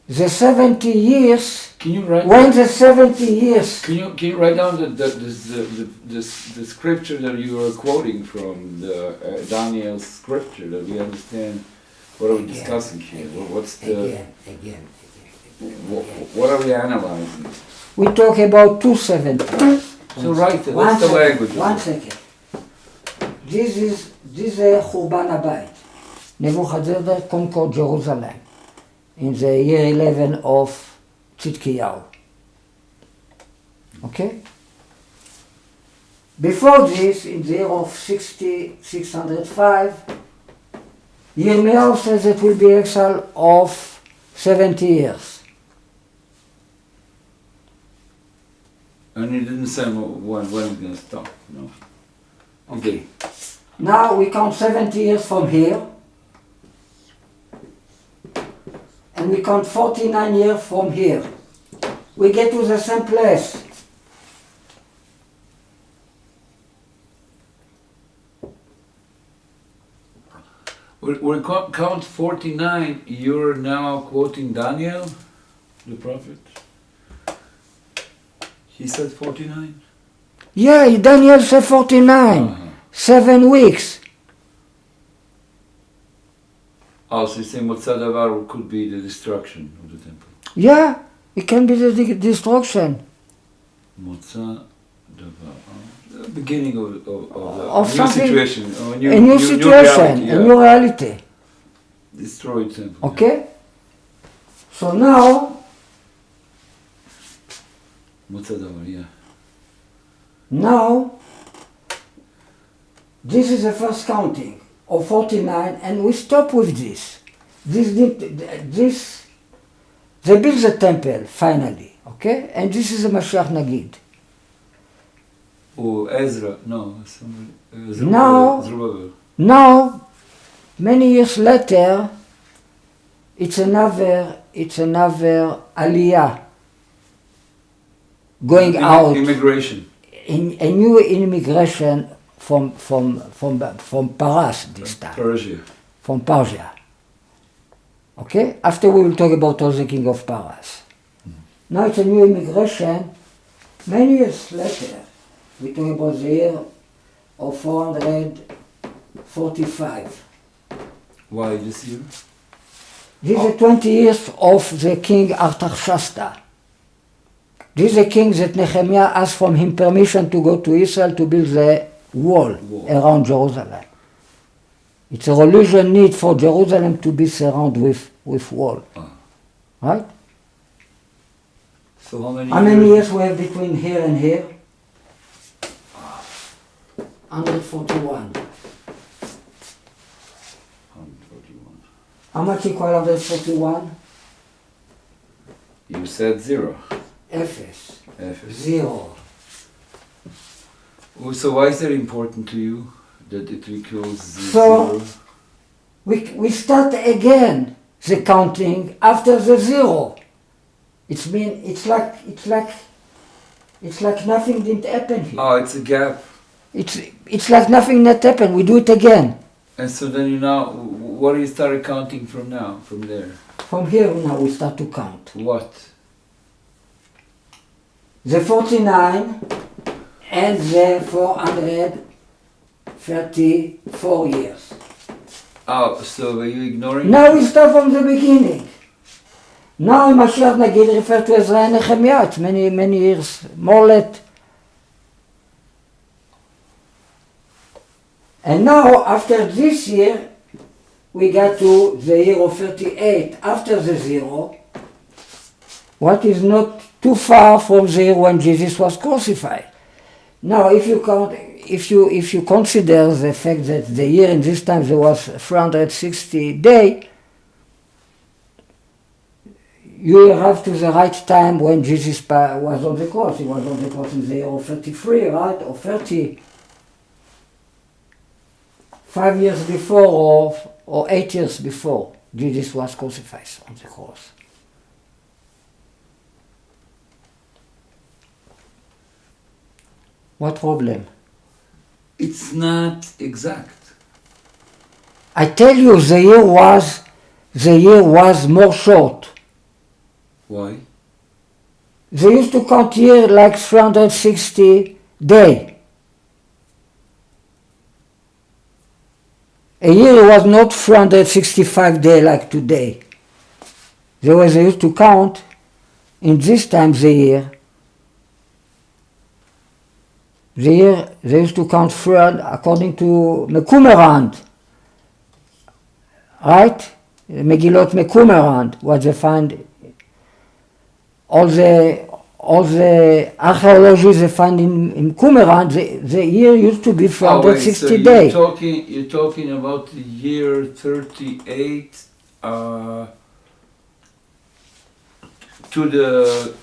The 70 years, can you write when the 70 years... Can you write down the scripture that you are quoting from, the Daniel's scripture, that we understand what are we discussing here? What's the... Again. What are we analyzing? We talk about 270. So write it. What's the language? 1 second. This is Churban Habayit. Nebuchadnezzar conquered Jerusalem in the year 11 of Tzidkiyahu. Okay? Before this, in the year of 605, Yirmiyahu says it will be exile of 70 years. And he didn't say when it's going to stop, no. Okay. Now we count 70 years from here. And we count 49 years from here. We get to the same place. We count 49, you're now quoting Daniel, the prophet? He said 49? Yeah, Daniel said 49. 7 weeks. Oh, so you say Motza Davar could be the destruction of the temple. Yeah, it can be the destruction. Motza Davar. The beginning of Of a new something, situation. a new situation, reality, a new reality. Destroyed temple. Okay? So now, Motza Davar, yeah. now, this is the first counting of 49, and we stop with this. They build the temple finally, okay? And this is the Mashiach Nagid. Oh, Ezra, no, Now- Zerubbabel. Now, many years later, it's another aliyah going out. Immigration. In a new immigration from Paras this time. Persia. From Persia. Okay? After we will talk about all the king of Paras. Now it's a new immigration. Many years later, we talk about the year of 445. Why this year? This is the 20 years of the king Artaxerxes. This is the king that Nehemiah asked from him permission to go to Israel to build the wall around Jerusalem. It's a religion need for Jerusalem to be surrounded with wall. Right? So how many years we have between here and here? 141. 141. How much equal 141? You said 0. Ephes. Ephes. 0. Oh, so why is that important to you that it equals So- 0? We start again the counting after the 0. It's like nothing didn't happen here. Oh, it's a gap. It's like nothing that happened. We do it again. And so then you now, what do you start counting from now, from there? From here now we start to count. What? The 49 and the 434 years. Oh, so are you ignoring? Now we start from the beginning. Now Mashiach Nagid refer to Ezra and Nehemiah. It's many years more late. And now after this year, we got to the year of 38 after the 0. What is not too far from the year when Jesus was crucified. Now, if you count, if you consider the fact that the year in this time there was 360 days, you have to the right time when Jesus was on the cross. He was on the cross in the year of 33, right, or 30. 5 years before or 8 years before Jesus was crucified on the cross. What problem? It's not exact. I tell you, the year was more short. Why? They used to count year like 360 days. A year was not 365 days like today. They used to count in this time the year. They used to count according to Mekumerand, right? Megillot Mekumerand, what they find. All the archaeology they find in Qumran, the year used to be 460 days. You're talking about the year 38 to the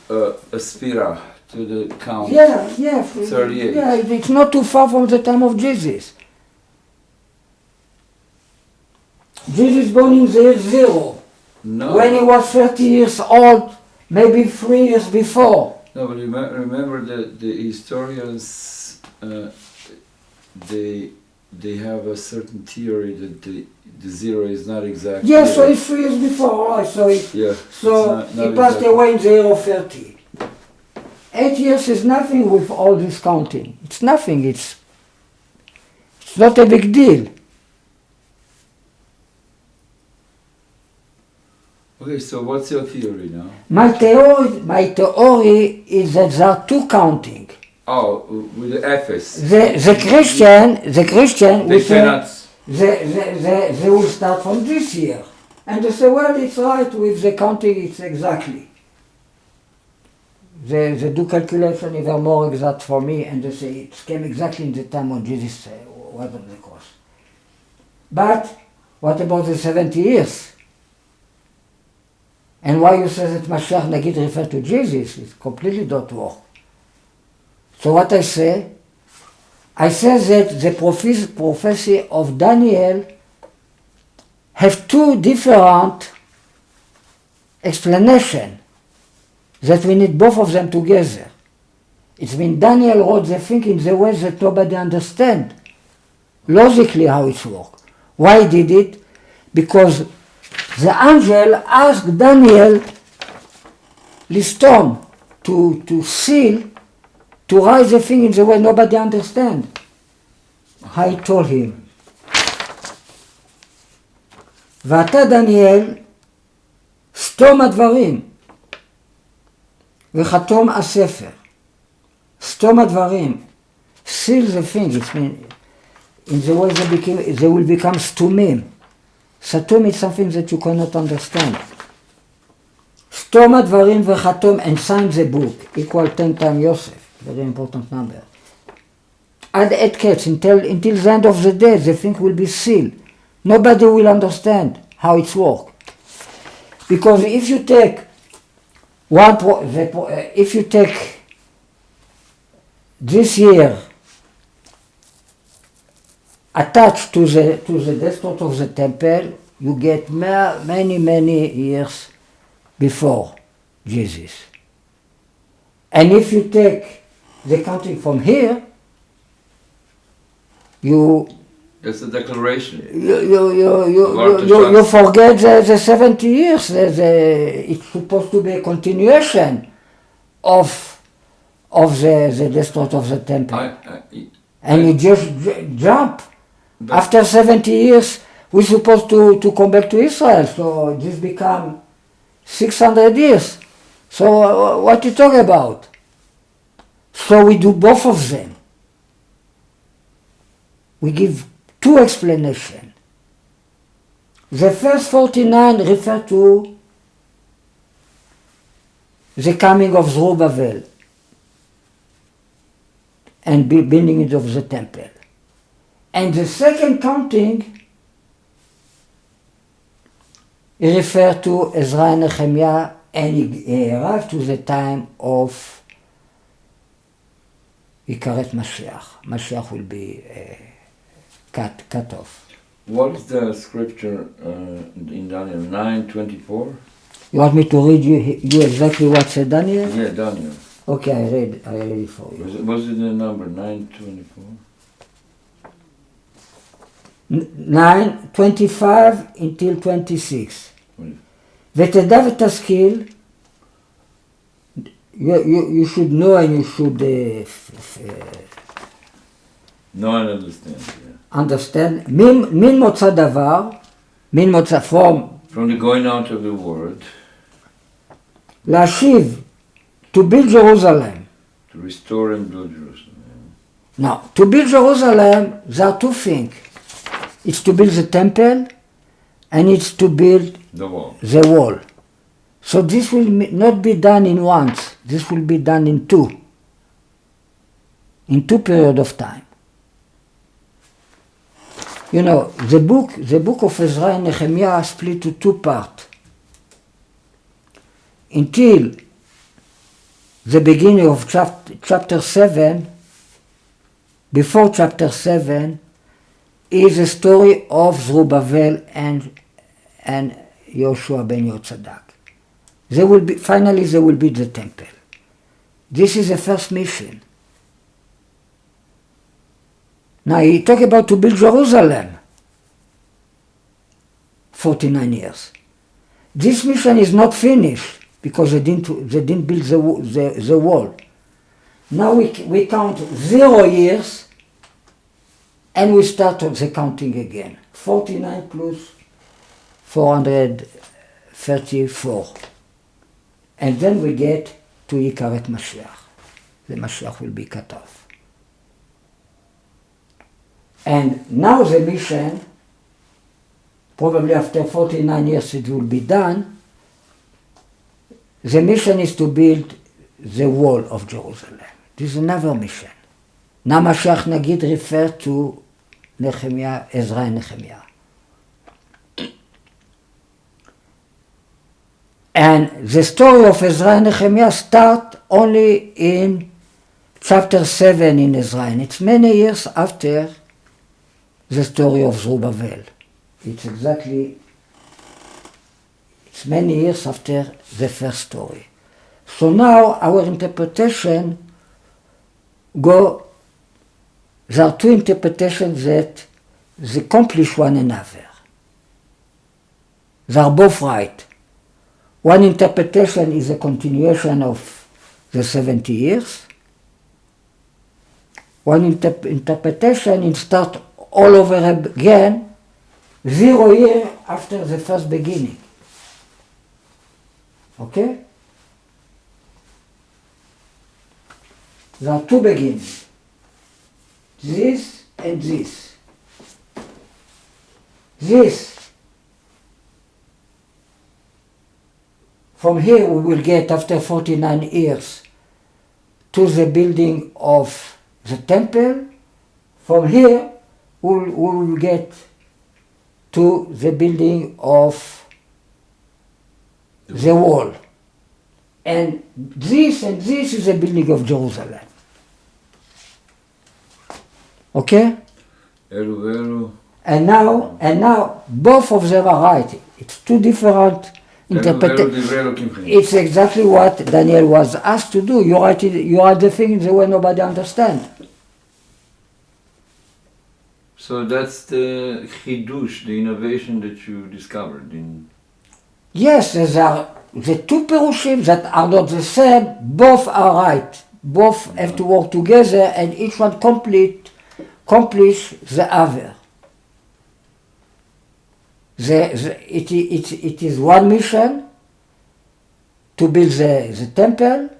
Aspira, to the count. Yeah. 38. Yeah, it's not too far from the time of Jesus. Jesus born in the year 0. No. When he was 30 years old, maybe 3 years before. No, but remember that the historians, they have a certain theory that the 0 is not exact. Yes, so it's 3 years before, right? So yeah, he passed away in the year of 30. 8 years is nothing with all this counting. It's nothing. It's not a big deal. Okay, so what's your theory now? My theory is that there are two counting. Oh, with the Ephes. The Christian They cannot. they will start from this year. And they say, well, it's right with the counting, it's exactly. They do calculation even more exact for me, and they say it came exactly in the time when Jesus was on the cross. But what about the 70 years? And why you say that Mashiach Nagid refers to Jesus? It completely don't work. So what I say that the prophecy of Daniel have two different explanations, that we need both of them together. It's when Daniel wrote the thing in the way that nobody understands logically how it works. Why did it? Because the angel asked Daniel Liston to seal, to write the thing in the way nobody understands. I told him, ואתה דניאל, סתום הדברים, וחתום הספר. סתום הדברים, seal the thing, it means, in the way they will become סתומים. סתום is something that you cannot understand. סתום הדברים וחתום, and sign the book, equal 10 times Yosef, very important number. Add 8 cats until the end of the day, the thing will be sealed. Nobody will understand how it works. Because if you take this year attached to the desktop of the temple, you get many years before Jesus. And if you take the counting from here, It's a declaration. You forget the 70 years. It's supposed to be a continuation of the desktop of the temple. And you just jump. After 70 years, we're supposed to come back to Israel. So this become 600 years. So what you talk about? So we do both of them. We give two explanations. The first 49 refer to the coming of Zerubbabel and building of the temple. And the second counting refer to Ezra and Nehemiah, and he arrived to the time of Ikaret Mashiach. Mashiach will be cut off. What is the scripture in Daniel 9:24? You want me to read you exactly what said Daniel? Yeah, Daniel. Okay, I read it for you. Was it the number 9:24? 9:25 until 26. ותדע ותשכיל, you should know and you should No, I understand. Yeah. Understand. מן מוצא דבר, מן מוצא From the going out of the word, להשיב, to build Jerusalem. to restore and build Jerusalem. Now, to build Jerusalem, there are two things. It's to build the temple, and it's to build The wall. the wall. So this will not be done in once. This will be done in two periods of time. You know, the book of Ezra and Nehemiah split to two parts. Until the beginning of chapter 7, before chapter 7, is the story of Zerubbabel and Yoshua ben Yotzadak. Finally they will build the temple. This is the first mission. Now he talk about to build Jerusalem. 49 years. This mission is not finished because they didn't build the wall. Now we count 0 years and we start the counting again. 49 plus 434. And then we get to Yikaret Mashiach. The Mashiach will be cut off. And now the mission, probably after 49 years it will be done, the mission is to build the wall of Jerusalem. This is another mission. Now Mashiach Nagid refers to Nehemiah, Ezra and Nehemiah. And the story of Ezra and Nehemiah starts only in chapter 7 in Ezra, and it's many years after the story of Zerubbabel. It's many years after the first story. So now our interpretation there are two interpretations that they accomplish one another. They are both right. One interpretation is a continuation of the 70 years. One interpretation is start all over again, 0 year after the first beginning. Okay? There are two beginnings. This and this. This. From here we will get, after 49 years, to the building of the temple. From here we will get to the building of the wall. And this is the building of Jerusalem. Okay? And now both of them are right. It's two different interpretations. It's exactly what Daniel was asked to do. You write the thing in the way nobody understands. So that's the chidush, the innovation that you discovered in. Yes, there are the two perushim that are not the same. Both are right. Both have to work together, and each one accomplish the other. It is one mission to build the temple.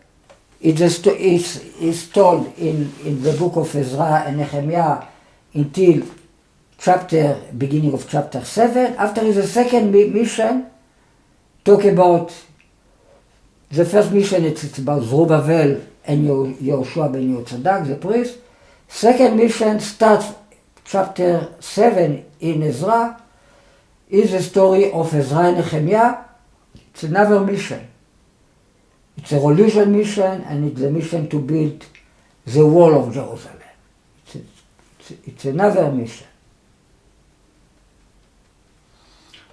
It is told in the book of Ezra and Nehemiah until beginning of chapter 7. After the second mission, talk about the first mission. It's about Zerubbabel and Yehoshua ben Yochadak, the priest. Second mission starts chapter 7 in Ezra. Is the story of Ezra and Nehemiah. It's another mission. It's a religious mission, and it's a mission to build the wall of Jerusalem. It's another mission.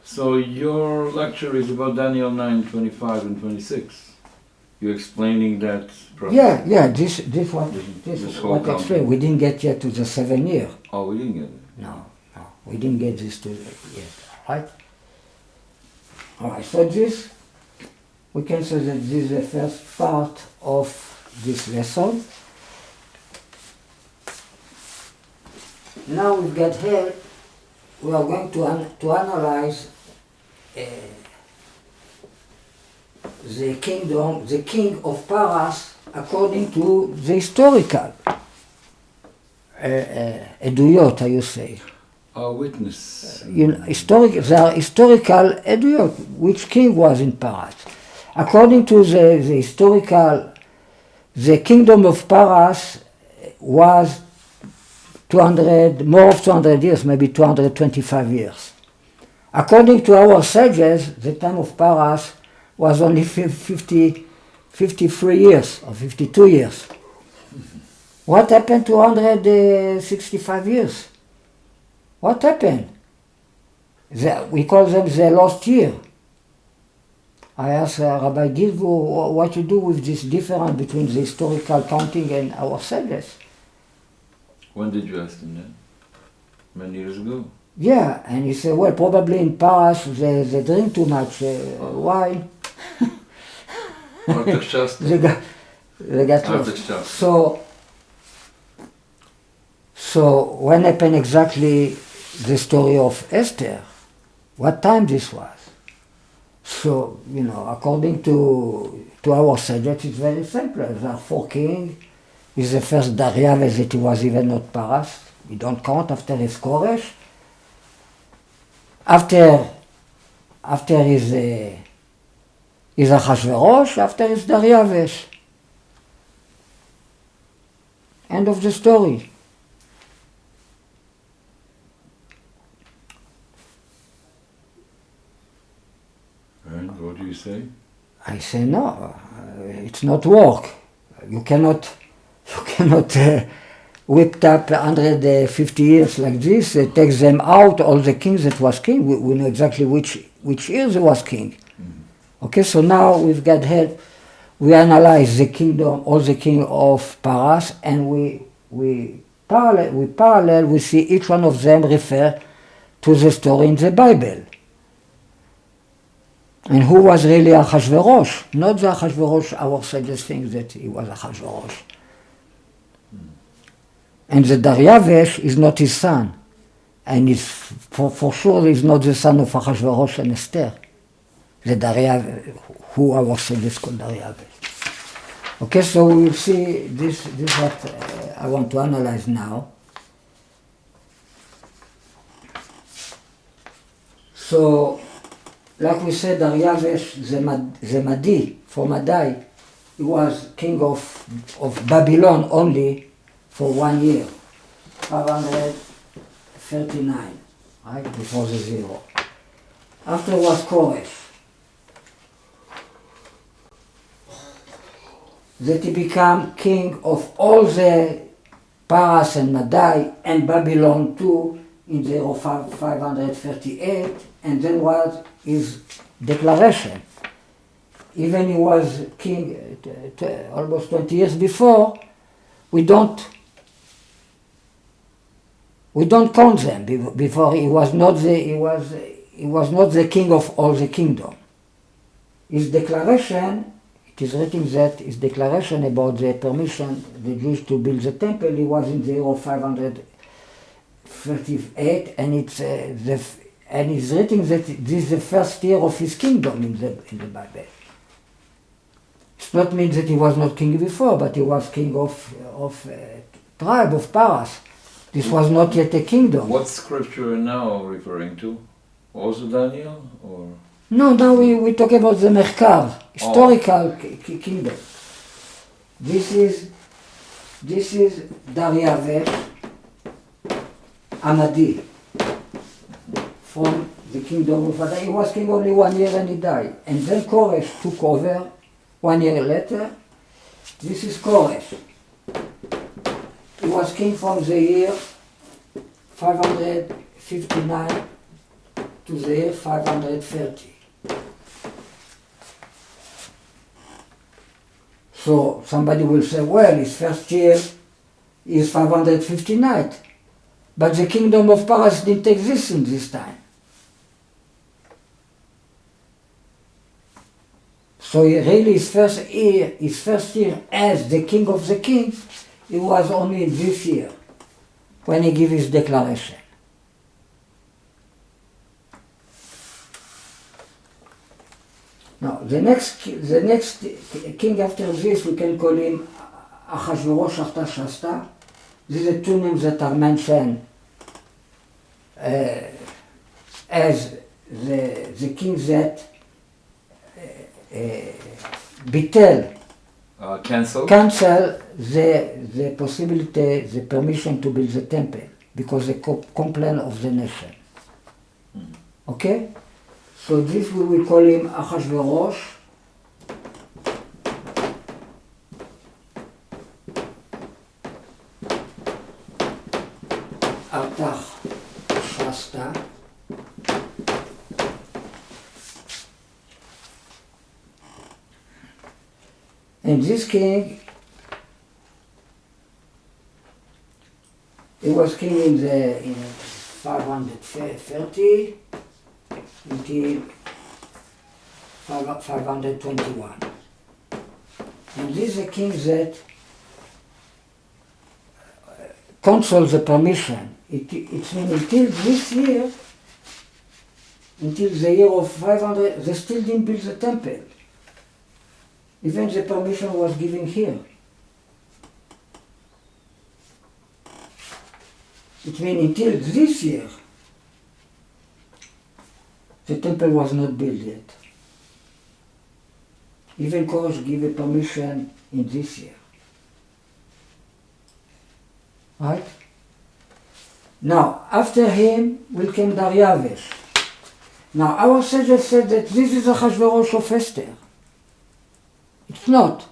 So your lecture is about Daniel 9, 25 and 26. You're explaining that prophecy. Yeah, this what I explained. We didn't get yet to the 7 year. Oh, we didn't get it? No, we didn't get this to yet. Right? Alright, so we can say that this is the first part of this lesson. Now we've got here, we are going to analyze the king of Paras according to the historical eduyot, how you say. Our witness. There are historical eduyot, which king was in Paras. According to the historical, the kingdom of Paras was more of 200 years, maybe 225 years. According to our sages, the time of Paras was only 53 years or 52 years. What happened to 165 years? What happened? We call them the lost year. I asked Rabbi Gilvo what to do with this difference between the historical counting and our sages. When did you ask him that? Many years ago? Yeah, and he said, well, probably in Paras they drink too much wine. The They got After lost. shock. So when happened exactly the story of Esther, what time this was? So, according to our subject, it's very simple. There are 4 kings. Is the first Darius, that he was even not Paras. We don't count. After his Koresh. After his Ahasuerus, after his Darius. End of the story. And what do you say? I say no, it's not work. You cannot whip up 150 years like this, take them out, all the kings that was king. We know exactly which years was king. Mm-hmm. Okay, so now we've got help. We analyze the kingdom, all the king of Paras, and we parallel, we see each one of them refer to the story in the Bible. And who was really Ahasuerus? Not the Ahasuerus, our sages think that he was Ahasuerus. And the Darius is not his son. And it's for sure is not the son of Ahasuerus and Esther. The Darius, who our sages call Darius. Okay, so we will see this is what I want to analyze now. So, like we said, Darius the Madi, from Madai, he was king of Babylon only for 1 year, 539, right, before the 0. After was Koresh, that he became king of all the Paras and Madai and Babylon too in the year of 538, and then was his declaration. Even he was king almost 20 years before, we don't count them before he was not the king of all the kingdom. His declaration, it is written that his declaration about the permission the Jews to build the temple, he was in the year of 538, and it's written that this is the first year of his kingdom in the Bible. It's not mean that he was not king before, but he was king of tribe of Paras. This was not yet a kingdom. What scripture are now referring to? Also Daniel, or? No, now we talk about the Merkar, historical kingdom. This is Darius Amadi from the kingdom of Adai. He was king only 1 year and he died. And then Koresh took over 1 year later. This is Koresh. He was king from the year 559 to the year 530. So somebody will say, well, his first year is 559, but the kingdom of Paras didn't exist in this time. So really his first year as the king of the king, it was only this year when he gave his declaration. Now the next king after this, we can call him Ahasuerus Artashasta. These are 2 names that are mentioned as the king that Bitel cancel the possibility, the permission to build the temple because they complain of the nation. Okay? So this we will call him Ahasuerus. Artashasta. And this king, he was king in 530 until 521. And this is a king that controls the permission. It's means until this year, until the year of 500, they still didn't build the temple. Even the permission was given here. It means until this year, the temple was not built yet. Even Koresh gave a permission in this year. Right? Now, after him will come Darius. Now, our sages said that this is Ahasuerus of Esther. It's not.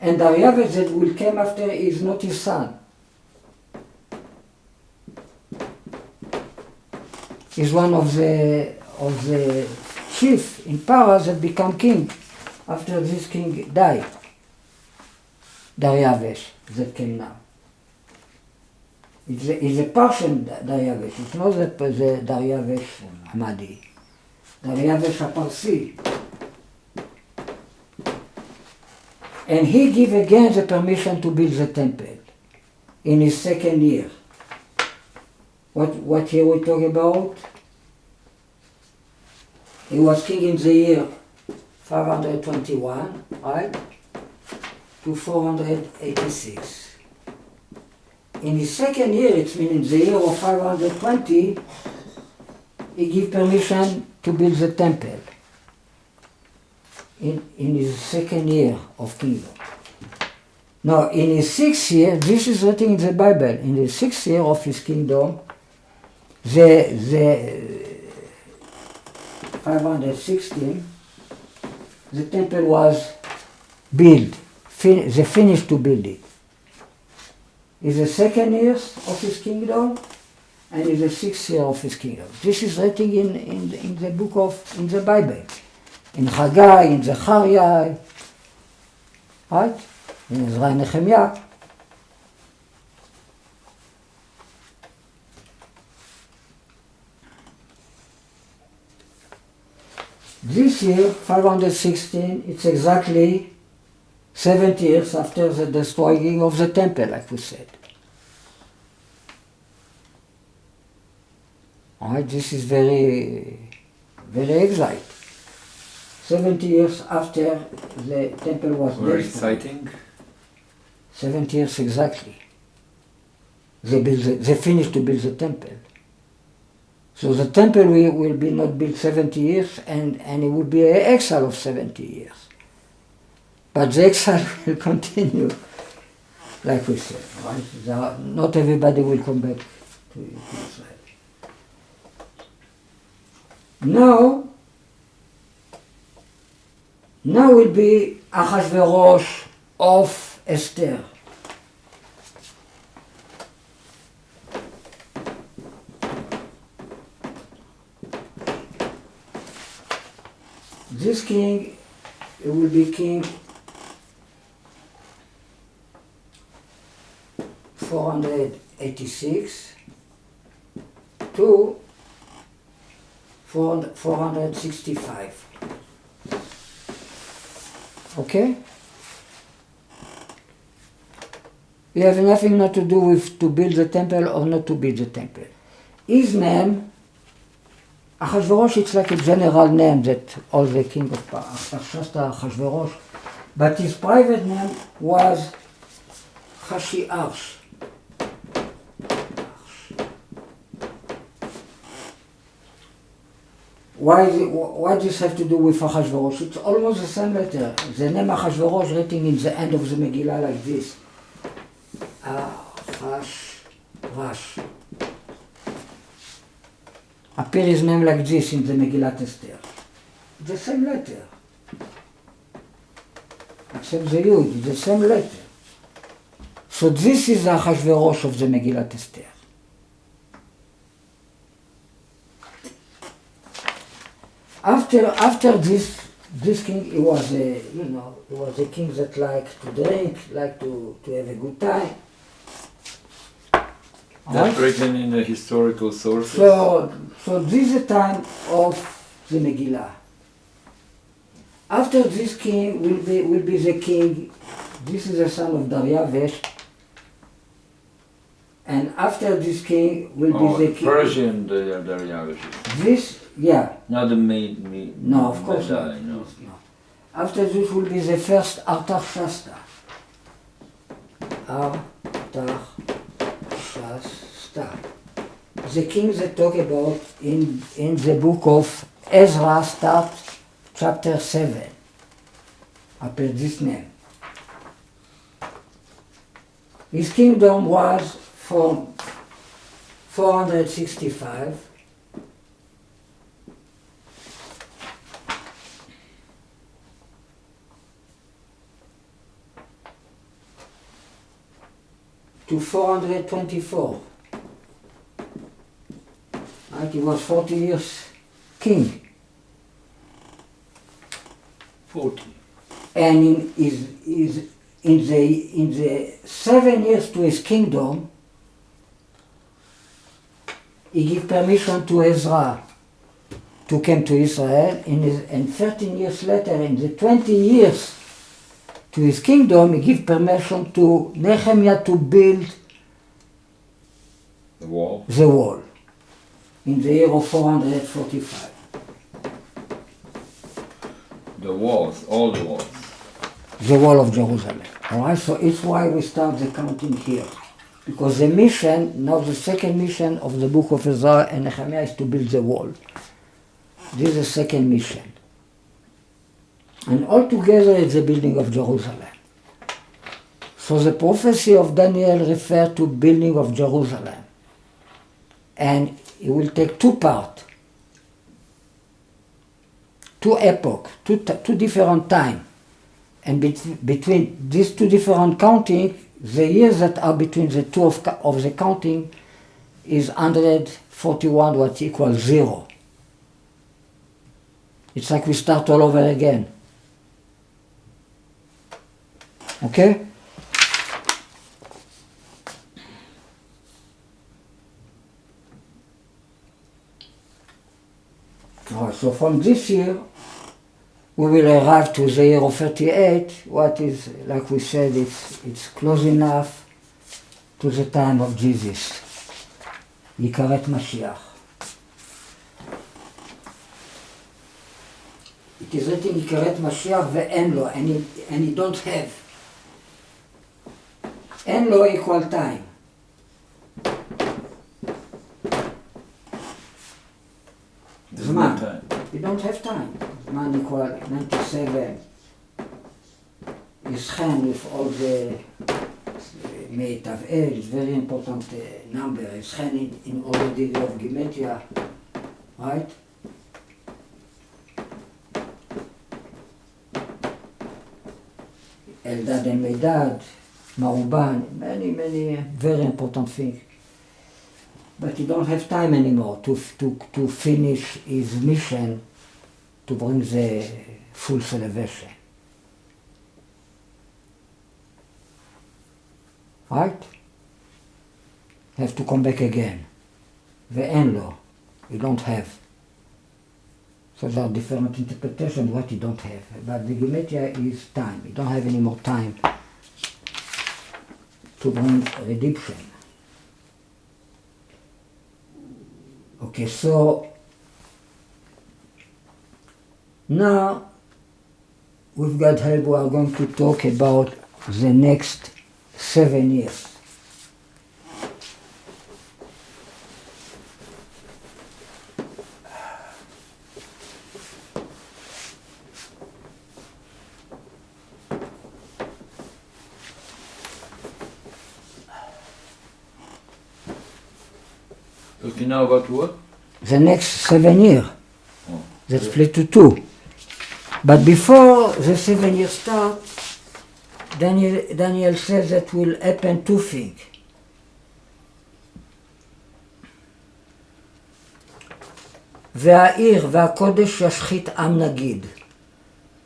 And Darius that will come after is not his son. He's one of the chief in power that become king after this king died. Darius that came now. It's a Persian Darius. It's not the Darius Hamadi. Darius Parsi. And he gave again the permission to build the temple in his second year. What here we talk about? He was king in the year 521, right, to 486. In his second year, it means in the year of 520, he gave permission to build the temple. In his second year of kingdom. Now, in his sixth year, this is written in the Bible, in the sixth year of his kingdom, the 516, the temple was built. They finished to build it. It's the second year of his kingdom, and it's the sixth year of his kingdom. This is written in the book in the Bible. In Haggai, in Zechariah, right? In Ezra and Nehemiah. This year, 516, it's exactly 70 years after the destroying of the temple, like we said. All right, this is very, very exciting. 70 years after the temple was built. Very exciting. 70 years exactly. They finished to build the temple. So the temple will be not built 70 years and it will be an exile of 70 years. But the exile will continue, like we said. Right? Not everybody will come back to Israel. Now will be Ahasuerus of Esther. This king will be king 486 to 465. Okay? We have nothing not to do with to build the temple or not to build the temple. His name, Ahasuerus, it's like a general name that all the king of Persia, Ahasuerus, but his private name was Ahasuerus. Why does this have to do with Ahasuerus? It's almost the same letter. The name Ahasuerus written in the end of the Megillah like this. Ahasuerus. Appear his name like this in the Megillat Esther. The same letter. Except the Yud, it's the same letter. So this is the Ahasuerus of the Megillat Esther. After this king, he was a king that liked to drink, liked to have a good time. That's written in the historical sources. So this is the time of the Megillah. After this king will be the king. This is the son of Darius. And after this king will be the king. Persian Darius. This, yeah. Not the No, of course not. No. After this will be the first Artaxerxes. Artaxerxes. The king they talk about in the book of Ezra, start chapter 7. After this name. His kingdom was from 465 to 424. Right? He was 40 years king. 40. And in the 7 years to his kingdom, he gave permission to Ezra to come to Israel, and 13 years later, in the 20 years to his kingdom, he gave permission to Nehemiah to build the wall in the year of 445. The walls, all the walls. The wall of Jerusalem. All right, so it's why we start the counting here. Because the mission, now the second mission of the book of Ezra and Nehemiah is to build the wall. This is the second mission. And altogether it's the building of Jerusalem. So the prophecy of Daniel refers to building of Jerusalem. And it will take two parts, two epochs, two different times. And between these two different counting, the years that are between the two of the counting is 141, what equals 0. It's like we start all over again. Okay? Right, so from this year, we will arrive to the year of 38, what is, like we said, it's close enough to the time of Jesus, Yikaret Mashiach. It is written Yikaret Mashiach ve'en lo, and he don't have. En lo equal time. Zman. You don't have time. Zman equal 97. Is Chen with all the Meit of El, it's very important number. Is Chen in all the degree of Gematria, right? Eldad and Medad, Maruban, many very important things. But he don't have time anymore to finish his mission to bring the full salvation. Right? Have to come back again. Ve'en lo, you don't have. So there are different interpretations what you don't have. But the Gematria is time. You don't have any more time to bring redemption. Okay, so now with God's help we are going to talk about the next 7 years. Talking now about what? The next 7 years. Oh. That's split to 2. But before the 7 years start, Daniel says that will happen 2 things. והעיר והקודש ישחית עם נגיד.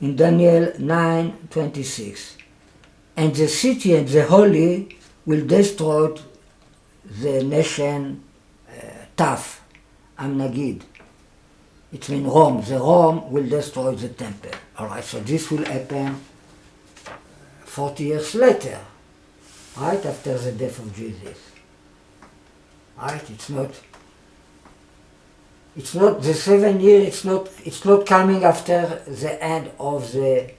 In Daniel 9:26. And the city and the holy will destroy the nation tough, עם נגיד. It means Rome. The Rome will destroy the temple. All right, so this will happen 40 years later, right after the death of Jesus. Right? It's not the 7 years. It's not coming after the end of the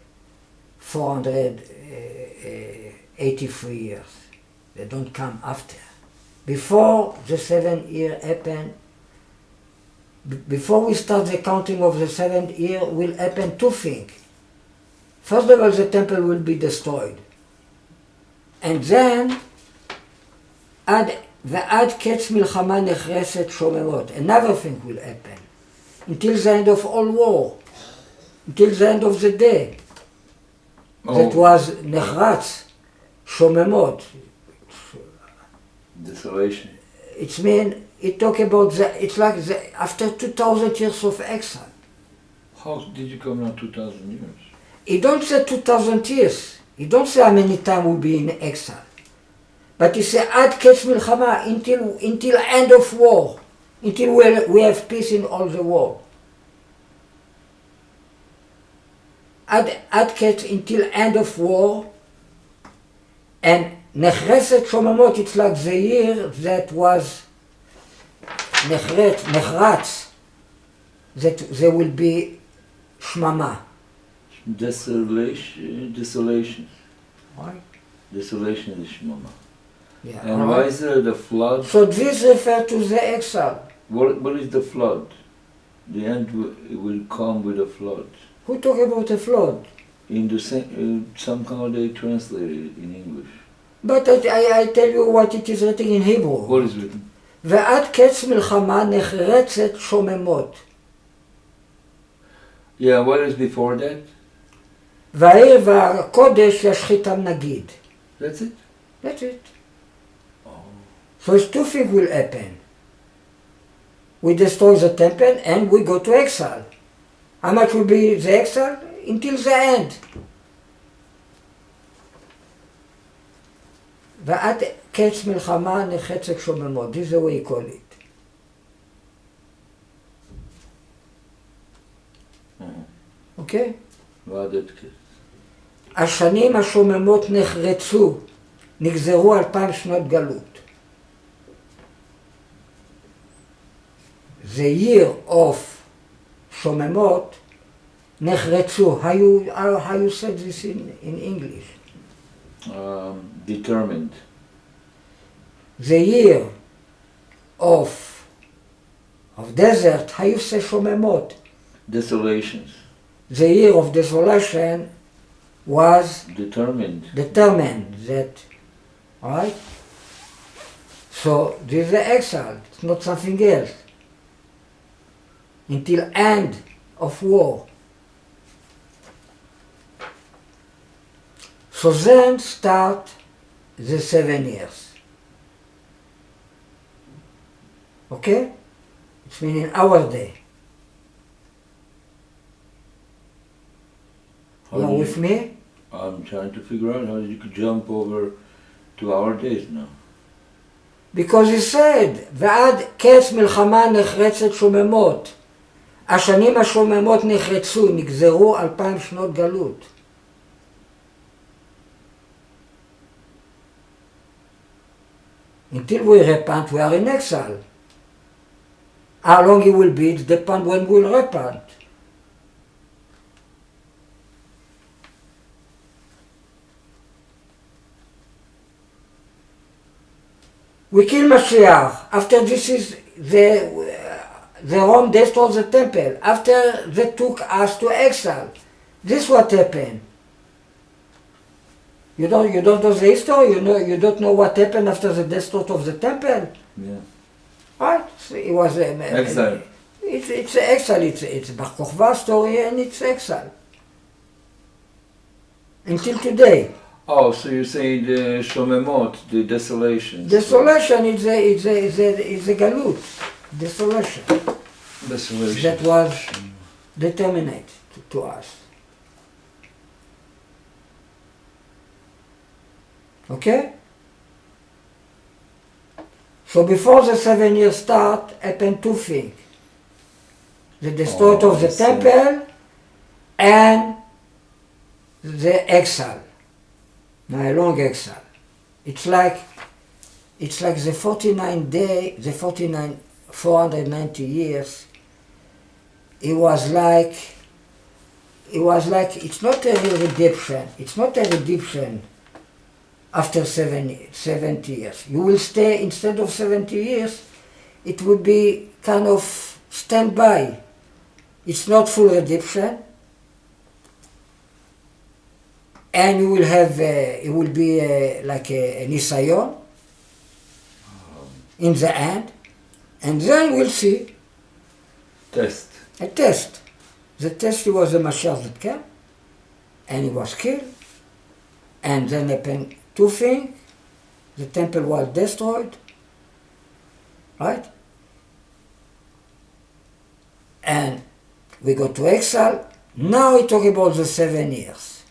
483 years. They don't come after. Before the 7 year happen, before we start the counting of the 7th year, will happen two things. First of all, the temple will be destroyed. And then, ועד קץ מלחמה נחרסת שוממות. Another thing will happen. Until the end of all war. Until the end of the day. That was נחרץ, שוממות. Desolation. It talk about it's like after 2,000 years of exile. How did you come now 2,000 years? He don't say 2,000 years. He don't say how many times we'll be in exile. But he say עד קץ מלחמה, until end of war, until we have peace in all the world. עד קץ, until end of war, and נחרסת שוממות, it's like the year that was נחרץ, that there will be שממה. Desolation. Right? Desolation is shmama. Yeah, and why is there the flood? So this refers to the exile. What is the flood? The end will come with a flood. Who talk about a flood? In the same, somehow they translated it in English. But I tell you what it is written in Hebrew. What is written? ועד קץ מלחמה נחרצת שוממות. Yeah, what is before that? והעיר והקודש ישחיתם נגיד. That's it? That's it. Oh. So two things will happen. We destroy the temple and we go to exile. How much will be the exile? Until the end. ועד קץ מלחמה נחרצת שוממות. This is the way he call it. אוקיי? ועד קץ. השנים השוממות נחרצו, נגזרו 2,000 שנות גלות. The year of שוממות נחרצו. How you said this in English? Determined. The year of desert, how you say שוממות? Desolations. The year of desolation was determined that, right? So this is the exile, it's not something else. Until end of war. So then start the 7 years. Okay? It's meaning our day. You are with me? I'm trying to figure out how you could jump over to our days now. Because he said, ועד קץ מלחמה נחרצת שוממות. השנים השוממות נחרצו, נגזרו 2,000 שנות גלות. Until we repent, we are in exile. How long it will be, it depends when we will repent. We kill Mashiach. After this is the Rome destroyed the temple. After they took us to exile. This is what happened. You don't know the history? You don't know what happened after the destruction of the temple? Yeah. Right? It was exile. It's exile. It's Bar Kokhba story and it's exile. Until today. Oh, so you're saying the shomemot, the desolation. Desolation is a galut. Desolation. That was determined to us. Okay? So before the 7 years start, happened two things. the destruction of the temple and the exile, a long exile. It's like the 490 years. It was like, it's not a redemption. It's not a redemption after 70 years. You will stay, instead of 70 years, it will be kind of standby. It's not full redemption. And you will have, it will be like a nisayon in the end. And then we'll see. Test. A test. The test was the Mashiach that came, and he was killed. And then happened two things. The temple was destroyed, right? And we go to exile. Now we talk about the 7 years.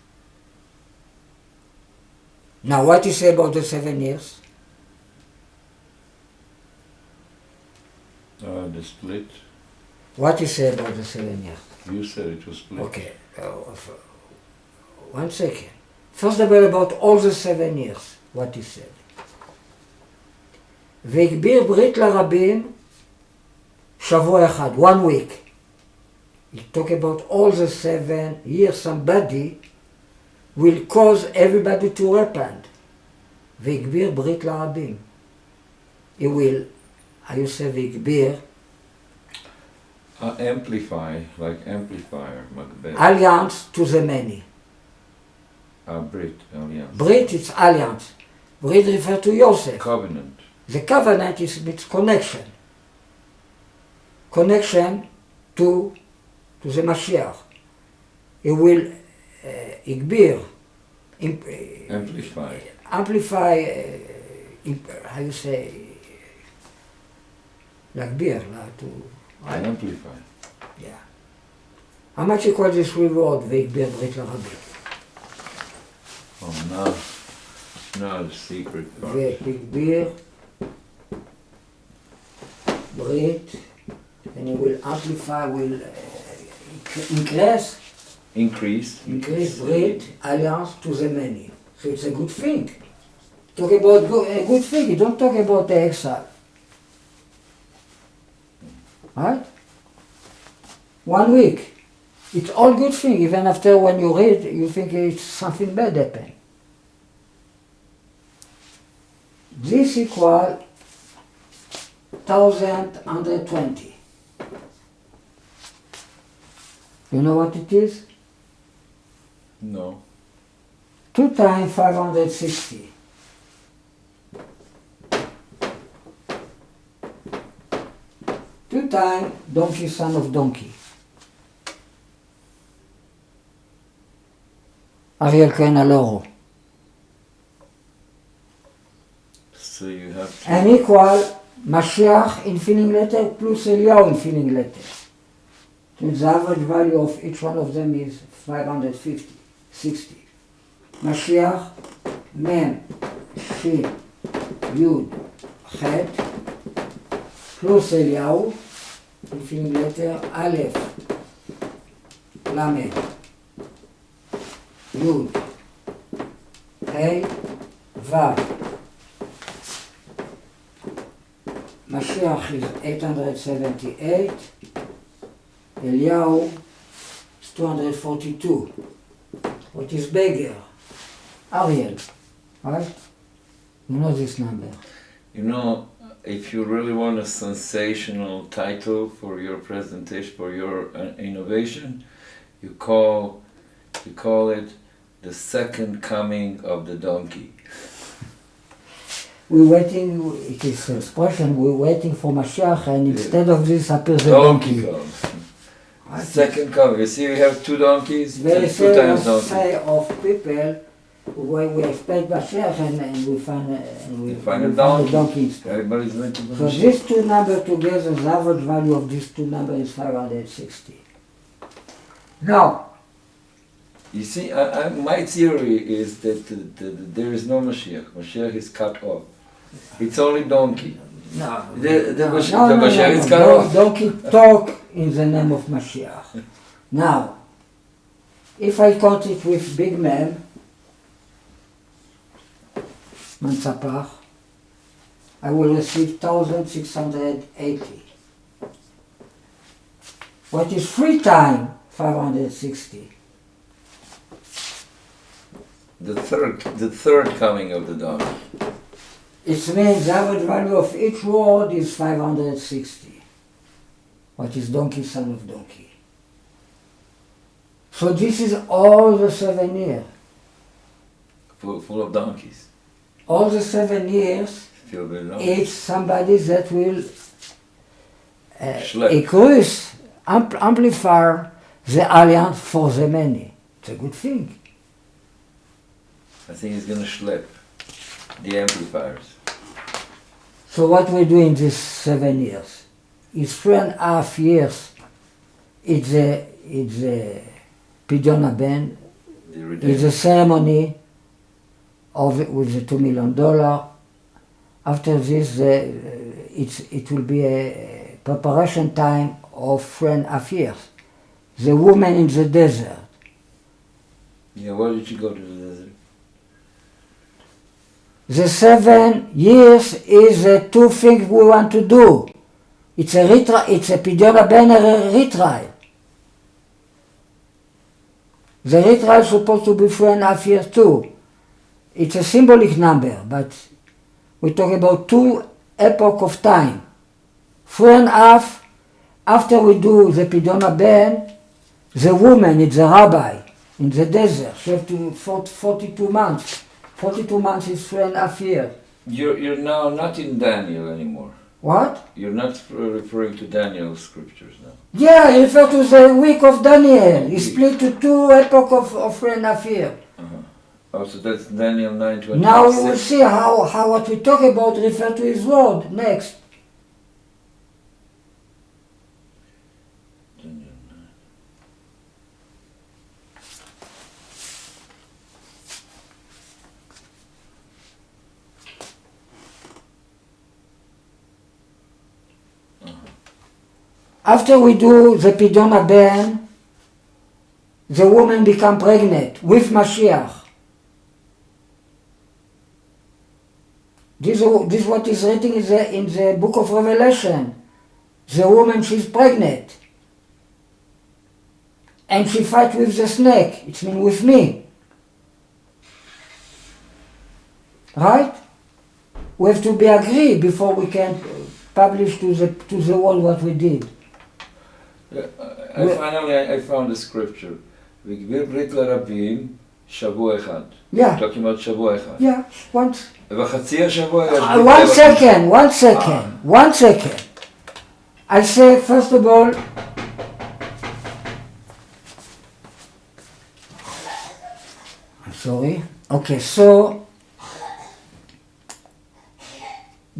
Now what you say about the 7 years? The split. What you say about the 7 years? You said it was split. Okay, 1 second. First of all, about all the 7 years, what he said. והגביר ברית לרבים שבוע אחד, 1 week. He talk about all the 7 years. Somebody will cause everybody to repent. והגביר ברית לרבים. He will, how you say והגביר? Amplify, like amplifier, Macbeth. Alliance to the many. Brit, alliance. Brit, it's alliance. Brit refers to Yosef. Covenant. The covenant is its connection. Connection to the Mashiach. It will igbir, amplify, how you say, lagbir, to amplify. Yeah. How much you call this reward, Veigbir Brit Larabim? Oh, now the secret part. Veigbir Brit, and it will amplify, will increase Brit, alliance to the many. So it's a good thing. Talk about a good thing, you don't talk about the exile. Right? 1 week. It's all good thing, even after when you read, you think it's something bad happened. This equal 1,120. You know what it is? No. 2 times 560. Two times donkey son of donkey. Ariel Cohen Alloro. So you have to... And equal Mashiach in filling letter plus Eliyahu in filling letter. So the average value of each one of them is 550, 60. Mashiach, Mem, Shin, Yud, Chet, plus Eliyahu, in filling letter Aleph, Lamed, Yud, Hey, Vav. Mashiach is 878, Eliyahu is 242. What is bigger? Ariel, right? You know this number. You know, if you really want a sensational title for your presentation, for your innovation, you call it the second coming of the donkey. We're waiting, it is an expression, we're waiting for Mashiach, and instead of this appears a donkey. Second coming. You see, we have 2 donkeys, Very 2 times donkey. say of people when we expect Mashiach and we find a donkey instead. Everybody's looking for So these 2 numbers together, the average value of these 2 numbers is 560. Now, you see, my theory is that there is no Mashiach. Mashiach is cut off. It's only donkey. No. The no, Mashiach is cut don't, off. don't keep talk in the name of Mashiach. Now, if I count it with big mem, Mansapach, I will receive 1,680. What is 3 times 560? The third coming of the donkey. It means the average value of each word is 560. What is donkey, son of donkey? So this is all the 7 years. Full of donkeys. All the 7 years, Feel very long. it's somebody that will Schlep. increase, amplify the alliance for the many. It's a good thing. I think he's gonna schlep the amplifiers. So what we do in these 7 years? It's 3.5 years. It's a Pidyon Ben. The It's redemption. a ceremony with the $2 million. After this, it will be a preparation time of 3.5 years. The woman in the desert. Yeah, why did you go to the desert? The 7 years is the 2 things we want to do. It's a Pidyon Ben retrial. The retrial is supposed to be 3.5 years too. It's a symbolic number, but we talk about 2 epoch of time. 3.5, after we do the Pidyon Ben, the woman, it's a rabbi in the desert. She have to 42 months. 42 months is 3.5 years. You're now not in Daniel anymore. What? You're not referring to Daniel's scriptures now. Yeah, I refer to the week of Daniel. It's split to 2 epoch of 3.5 years. Oh, so that's Daniel 9:26. Now we will see how what we talk about refer to his word next. Daniel 9. After we do the Pidyon Ben, the woman become pregnant with Mashiach. This is what is written in the book of Revelation. The woman, she's pregnant. And she fight with the snake. It means with me. Right? We have to be agreed before we can publish to the world what we did. Finally, I found a scripture. וגביר ברית לרבים שבוע אחד. Yeah. Talking about שבוע אחד. Yeah, once. ובחצי השבוע יש... One second. I say, first of all, I'm sorry. Okay, so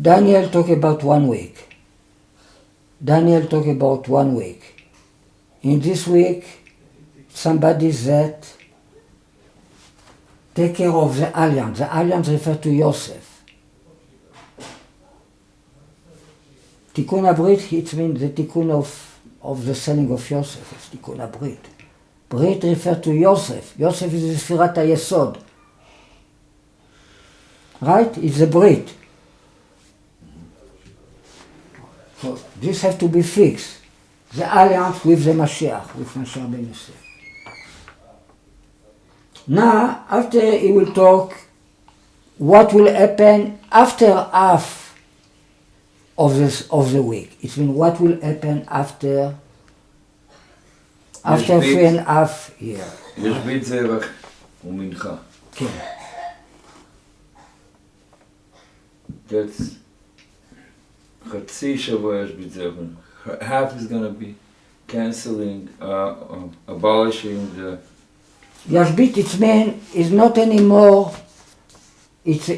Daniel talk about 1 week. In this week, somebody that take care of the alliance. The alliance refers to Yosef. Tikkun HaBrit, it means the tikkun of the selling of Yosef. It's Tikkun HaBrit. Brit refers to Yosef. Yosef is the Sfirat HaYesod. Right? It's the Brit. So this has to be fixed. The alliance with the Mashiach, with Mashiach ben Yosef. Now, after he will talk, what will happen after half of the week. It means what will happen after 3.5 years. יש בית זבח ומנחה. כן. That's חצי שבוע יש בית זבח. Half is going to be canceling, abolishing the... Yashbit, its mean is not anymore. It's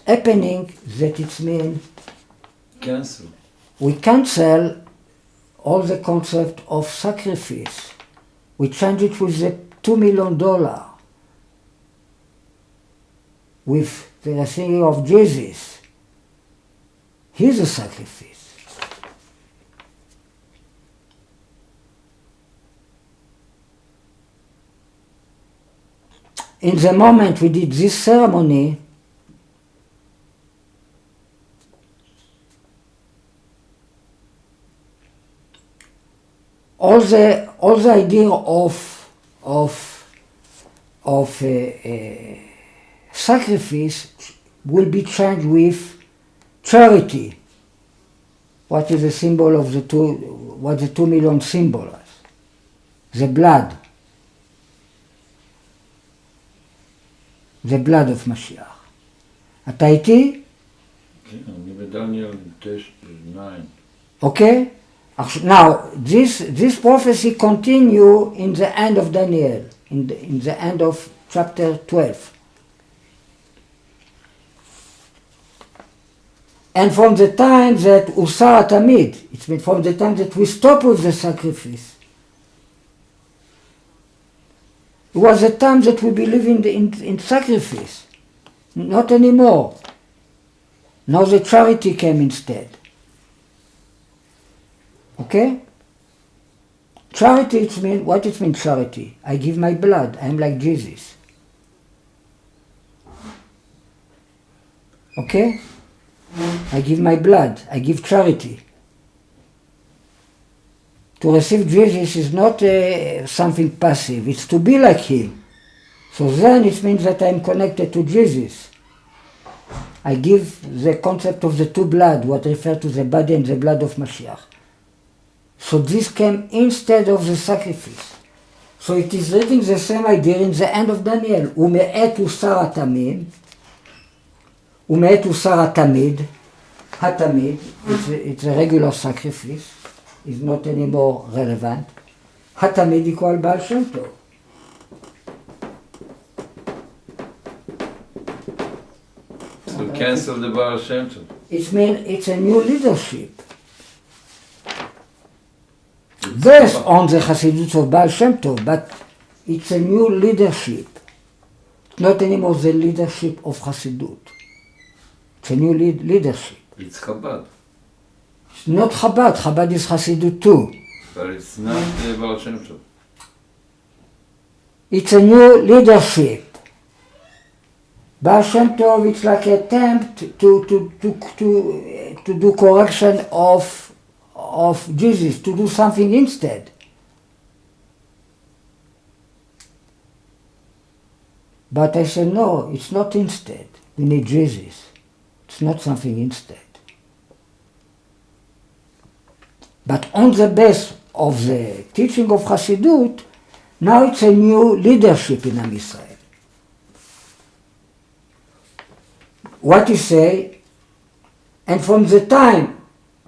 happening that it's mean. Cancel. We cancel all the concept of sacrifice. We change it with the $2 million. With They were thinking of Jesus. He's a sacrifice. In the moment we did this ceremony, all the idea of sacrifice will be changed with charity. What is the symbol of the two? What the 2 million symbols? The blood. The blood of Mashiach. אתה איתי? כן, אני בדניאל 9. Okay? Now, this prophecy continue in the end of Daniel, in the end of chapter 12. And from the time that Usar Tamid, it means from the time that we stop with the sacrifice, it was the time that we believe in sacrifice, not anymore. Now the charity came instead. Okay? Charity, what it means charity? I give my blood, I am like Jesus. Okay? I give my blood, I give charity. To receive Jesus is not something passive, it's to be like him. So then it means that I am connected to Jesus. I give the concept of the two blood, what refers to the body and the blood of Mashiach. So this came instead of the sacrifice. So it is written the same idea in the end of Daniel. ומאת הוסר התמיד, ומאת הוסר התמיד, התמיד, it's a regular sacrifice, it's not anymore relevant. התמיד equal בעל שם טוב. So cancel the Baal Shem Tov. It means it's a new leadership. Based on the Hasidut of Baal Shem Tov, but it's a new leadership. Not anymore the leadership of Hasidut. It's a new leadership. It's Chabad. It's not Chabad. Chabad is Hasidut too. But it's not the Baal Shem Tov. It's a new leadership. Baal Shem Tov, it's like an attempt to do correction of Jesus, to do something instead. But I said, no, it's not instead. We need Jesus. It's not something instead. But on the base of the teaching of Hasidut, now it's a new leadership in Am Yisrael. What he say, and from the time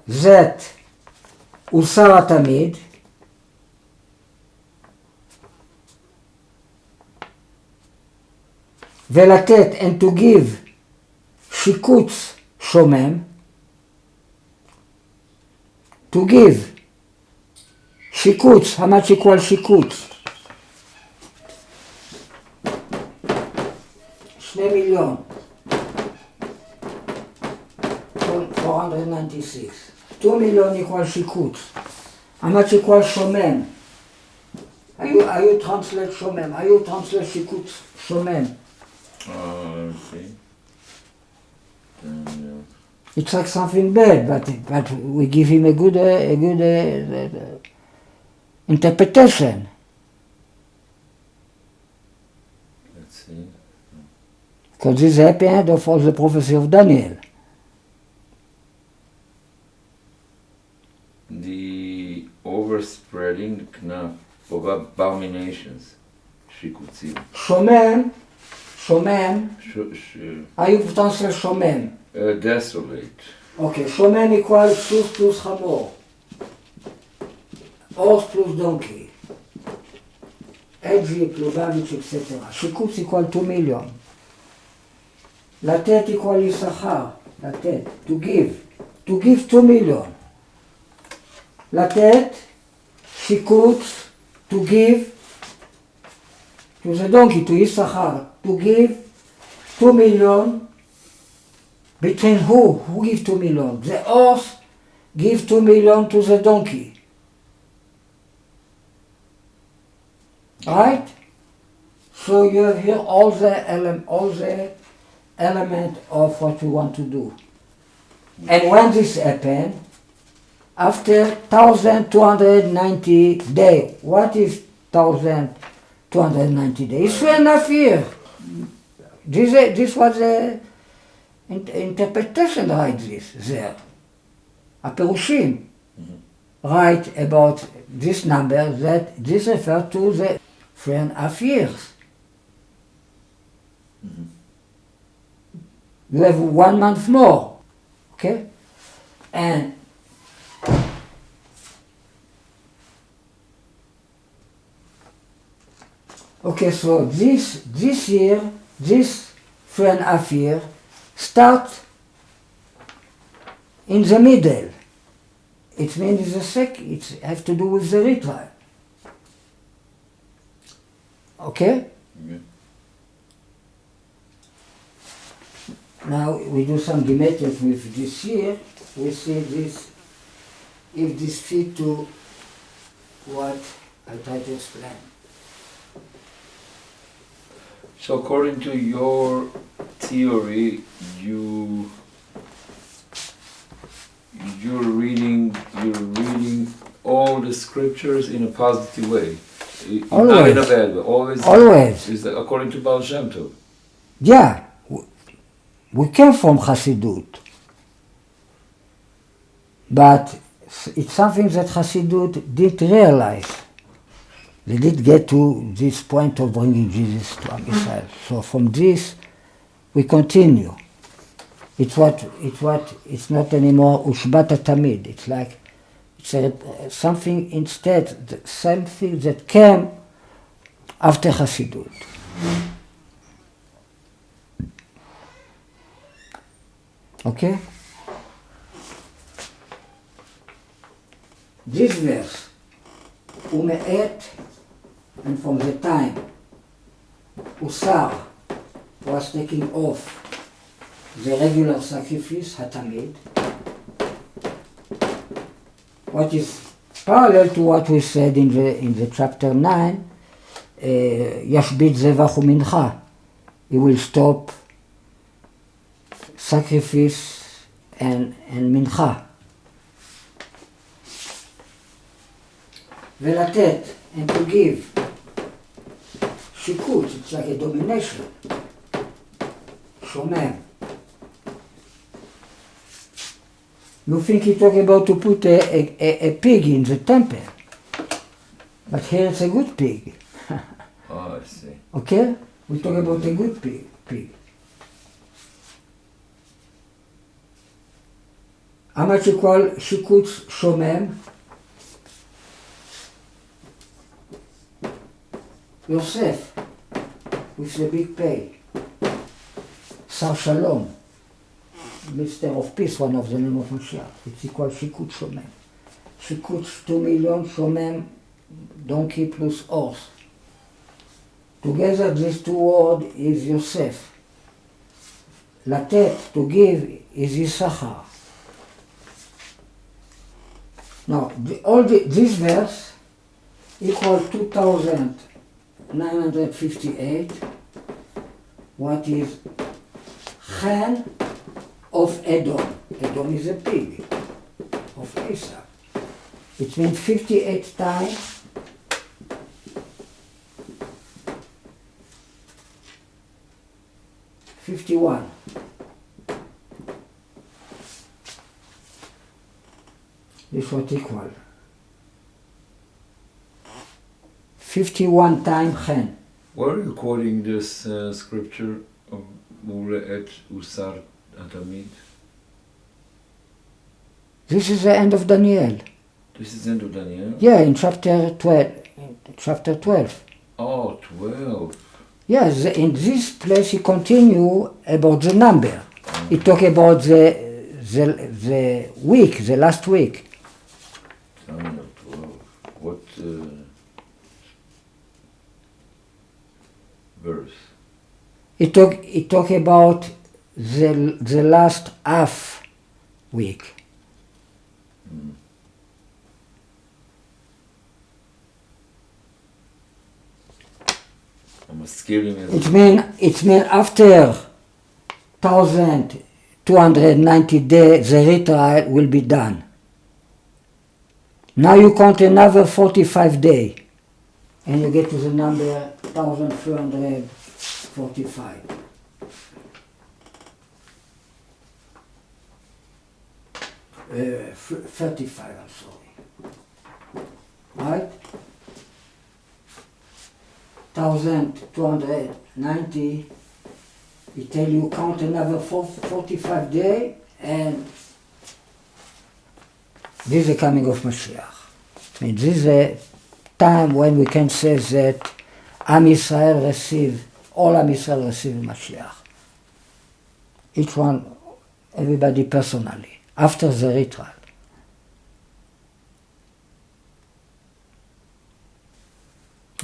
that הוסר התמיד, ולתת and to give שיקוץ שומם, to give שיקוץ, how much equal שיקוץ? 2 מיליון 496. 2 million equal shikutz. How much equal shomem? How you translate shomem? How you translate shikutz shomem? Let me see. It's like something bad, but we give him a good interpretation. Let's see. Because this is the happy end of all the prophecy of Daniel. The overspreading knaf of abominations, shikutzim. Shomem, how you translate shomem? Desolate. Okay, shomem equals sus plus chamor. Horse plus donkey. Edgy plus baggage, etc. Shikutz equal 2 million. לתת equal יששכר. לתת, to give. To give 2 million. לתת, שיקוץ, to give, to the donkey, to יששכר, to give 2 million Between who? Who give 2 million? The horse give 2 million to the donkey. Right? So you have here all the element of what we want to do. And when this happened, after 1,290 days, what is 1,290 days? It's 3.5 years. This was the interpretation right this there. הפירושים write about this number that this refers to the 3.5 years. You have 1 month more, okay? And okay, so this year, this 3.5 years, start in the middle. It means it has to do with the retrial. Okay? Yeah. Now we do some Gematria with this year. We see this, if this fit to what I try to explain. So according to your theory, you're reading all the scriptures in a positive way. Always. Not in a bad way. Always. Always. Is that according to Baal Shem Tov? Yeah. We came from Hasidut. But it's something that Hasidut didn't realize. They did get to this point of bringing Jesus to Israel. So from this, we continue. It's not anymore Ushbata Tamid. It's like, something instead, something that came after Hasidut. Okay? This verse, Ume'et, and from the time Usar was taking off the regular sacrifice, Hatamid, what is parallel to what we said in the chapter 9, Yashbit Zevach Umincha. He will stop sacrifice and mincha. Velatet, and to give. Shikut, it's like a domination. Shomer. You think he talking about to put a pig in the temple. But here it's a good pig. Oh, I see. Okay? We talk about a good pig. How much you call shikut shomem? Yosef, with the big pay. Sar Shalom, Mr. of Peace, one of the name of Mashiach. It's equal shikut shomem. Shikut 2 million, shomem, donkey plus horse. Together these two words is Yosef. Latet, to give, is Yisachar. Now, this verse equal 2,958. What is Chen of Edom? Edom is a pig of Esau. It means 58 times 51. This what equal 51 times Chen. Where are you quoting this scripture of Mure et Usar Atamid? This is the end of Daniel. This is the end of Daniel? Yeah, in chapter 12. Oh, 12. Yes, in this place he continue about the number. He talk about the week, the last week. Daniel 12. What verse? He talk about the last half week. It mean after 1,290 days the retrial will be done. Now you count another 45 days and you get to the number 1,345. Uh, 35, I'm sorry. Right? 1,290, it tell you count another 45 days, and this is the coming of Mashiach. I mean, this is a time when we can say that Am Yisrael all Am Yisrael receive Mashiach. Each one, everybody personally, after the retrial.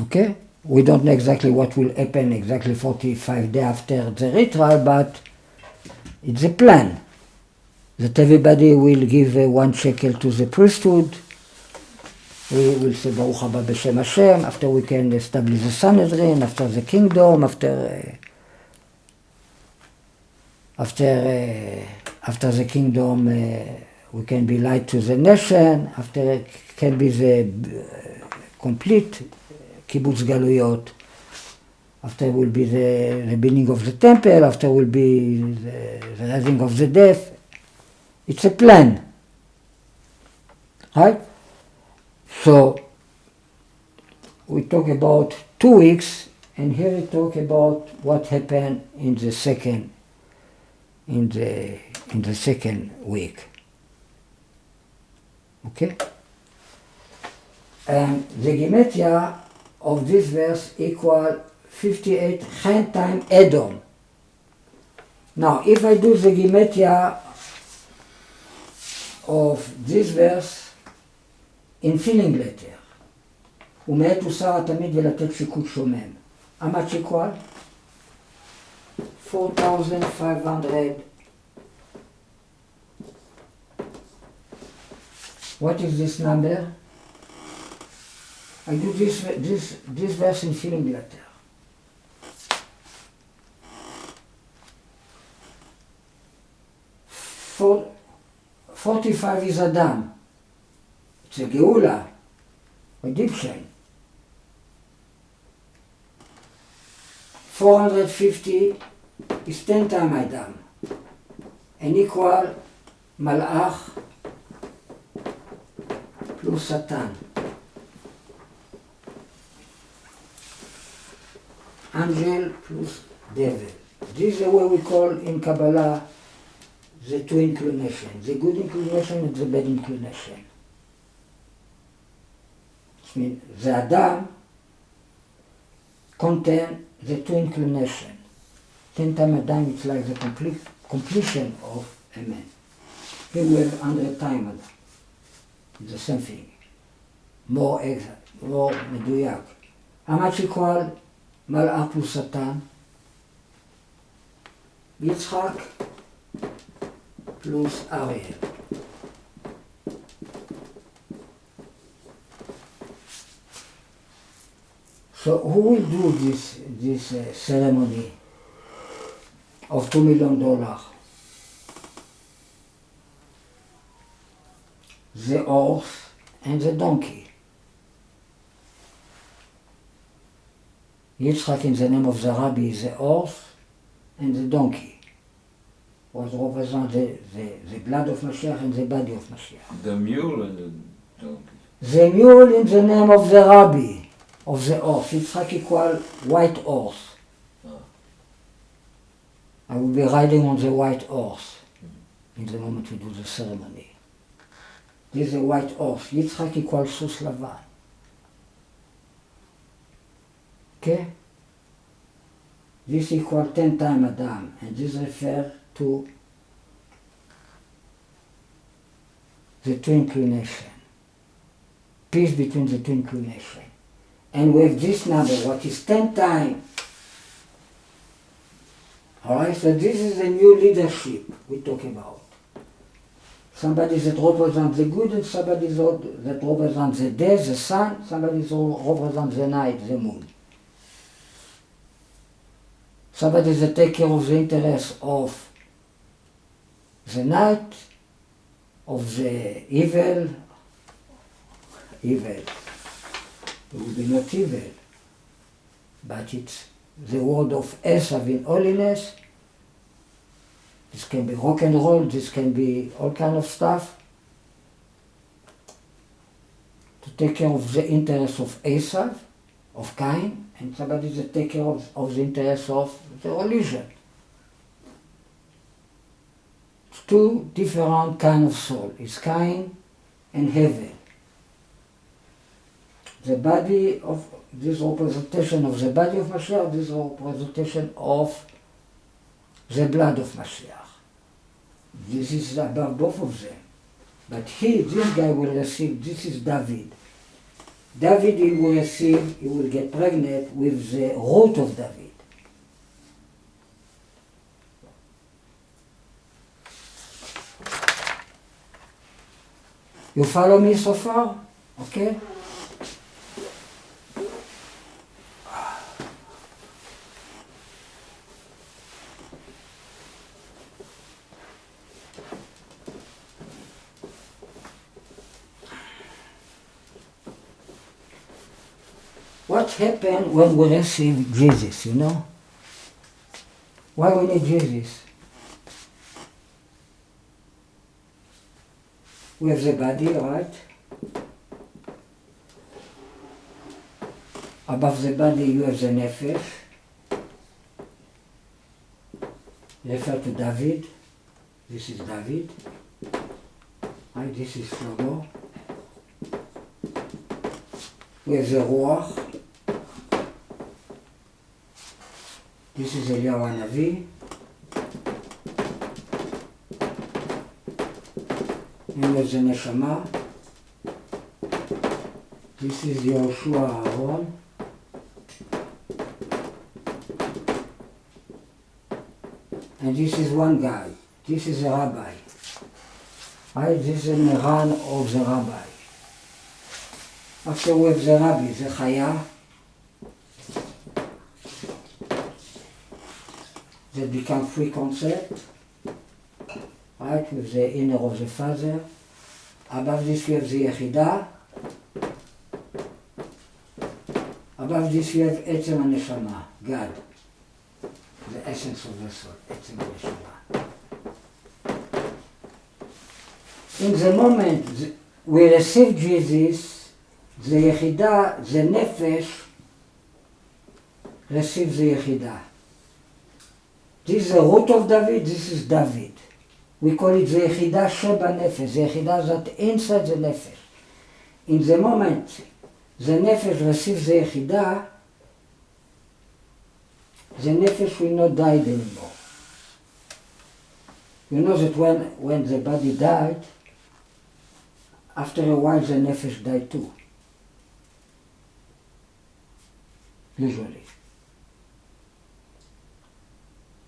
Okay? We don't know exactly what will happen exactly 45 days after the retrial, but it's a plan that everybody will give 1 shekel to the priesthood. We will say Baruch haba b'shem Hashem, after we can establish the Sanhedrin, after the kingdom, after the kingdom we can be light to the nation, after it can be the complete kibbutz galuyot, after will be the building of the temple, after will be the rising of the dead. It's a plan, right? So we talk about 2 weeks, and here we talk about what happened in the second week. Okay? And the Gematria of this verse equal 58 chen times Edom. Now, if I do the Gematria of this verse in filling letter, ומעת הוסר התמיד ולתת שיקול שומם. How much equal? 4,500. What is this number? I do this verse in filling letter. For 45 is Adam. It's a Geula, redemption. 450 is 10 times Adam, and equal Malach plus Satan. Angel plus devil. This is the way we call in Kabbalah the 2 inclinations, the good inclination and the bad inclination. It means the Adam contains the 2 inclinations. 10 times Adam, it's like the completion of a man. Here we have 100 times Adam. It's the same thing. More exact, more meduyak. How much equal Malach plus Satan? Yitzchak plus Ariel. So who will do this ceremony of $2 million? The horse and the donkey. Yitzchak, in the name of the Rabbi, is the horse and the donkey. Was represent the blood of Mashiach and the body of Mashiach. The mule and the donkey. The mule in the name of the Rabbi, of the horse. Yitzchak equal white horse. I will be riding on the white horse in the moment we do the ceremony. This is a white horse. Yitzchak equal sus lavan. Okay? This equal 10 times Adam, and this refers to the 2 inclination. Peace between the 2 inclination. And with this number, what is 10 times Alright, so this is the new leadership we talk about. Somebody that represents the good and somebody that represents the day, the sun, somebody that represents the night, the moon. Somebody that takes care of the interests of the night, of the evil. It will be not evil, but it's the word of Esav in holiness. This can be rock and roll, this can be all kind of stuff. To take care of the interests of Esav, of Cain, and somebody that take care of the interests of the religion. It's two different kind of soul. It's Cain and heaven. The body of this representation of the body of Mashiach, this representation of the blood of Mashiach. This is about both of them. But this guy will receive, this is David. David he will get pregnant with the root of David. You follow me so far? Okay? What happened when we receive Jesus, you know? Why we need Jesus? We have the body, right? Above the body you have the nefesh. Refer to David. This is David. Right, this is Shlomo. We have the Ruach. This is Eliyahu Hanavi. And there's the Neshama. This is Yehoshua Aaron. And this is one guy. This is a rabbi. Right? This is the Ran of the rabbi. After we have the rabbi, the Chaya. That become free concept, right, with the inner of the Father. Above this we have the Yechidah. Above this we have Etzem HaNeshama, God, the essence of the soul, Etzem HaNeshama. In the moment we receive Jesus, the Yechidah, the Nefesh, receives the Yechidah. This is the root of David, this is David. We call it the Yechidah Sheba Nefesh, the Yechidah that inside the Nefesh. In the moment the Nefesh receives the Yechidah, the Nefesh will not die anymore. You know that when the body died, after a while the Nefesh died too. Usually.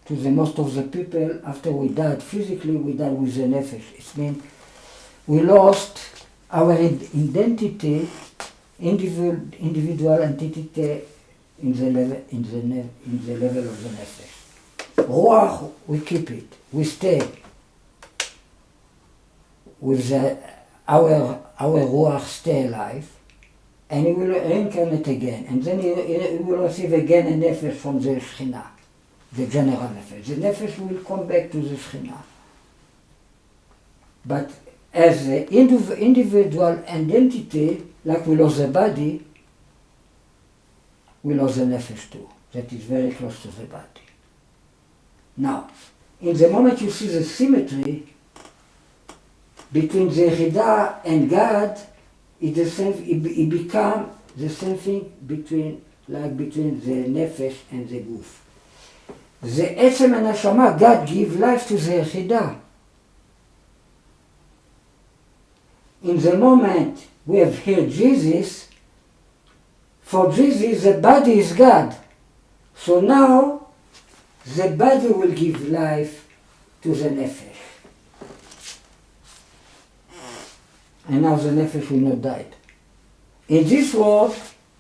To the most of the people, after we died physically, we died with the nefesh. It means we lost our identity, individual identity in the level of the nefesh. Ruach, we keep it. We stay with our ruach stay alive, and he will reincarnate again, and then he will receive again a nefesh from the Shekhinah. The general nefesh. The nefesh will come back to the Shekhinah. But as the individual identity, like we lost the body, we lost the nefesh too. That is very close to the body. Now, in the moment you see the symmetry between the Yechidah and God, it becomes the same thing between the nefesh and the guf. The Etzem HaNeshama, God give life to the Yechidah. In the moment we have here Jesus, for Jesus the body is God. So now the body will give life to the nefesh. And now the nefesh will not die. In this world,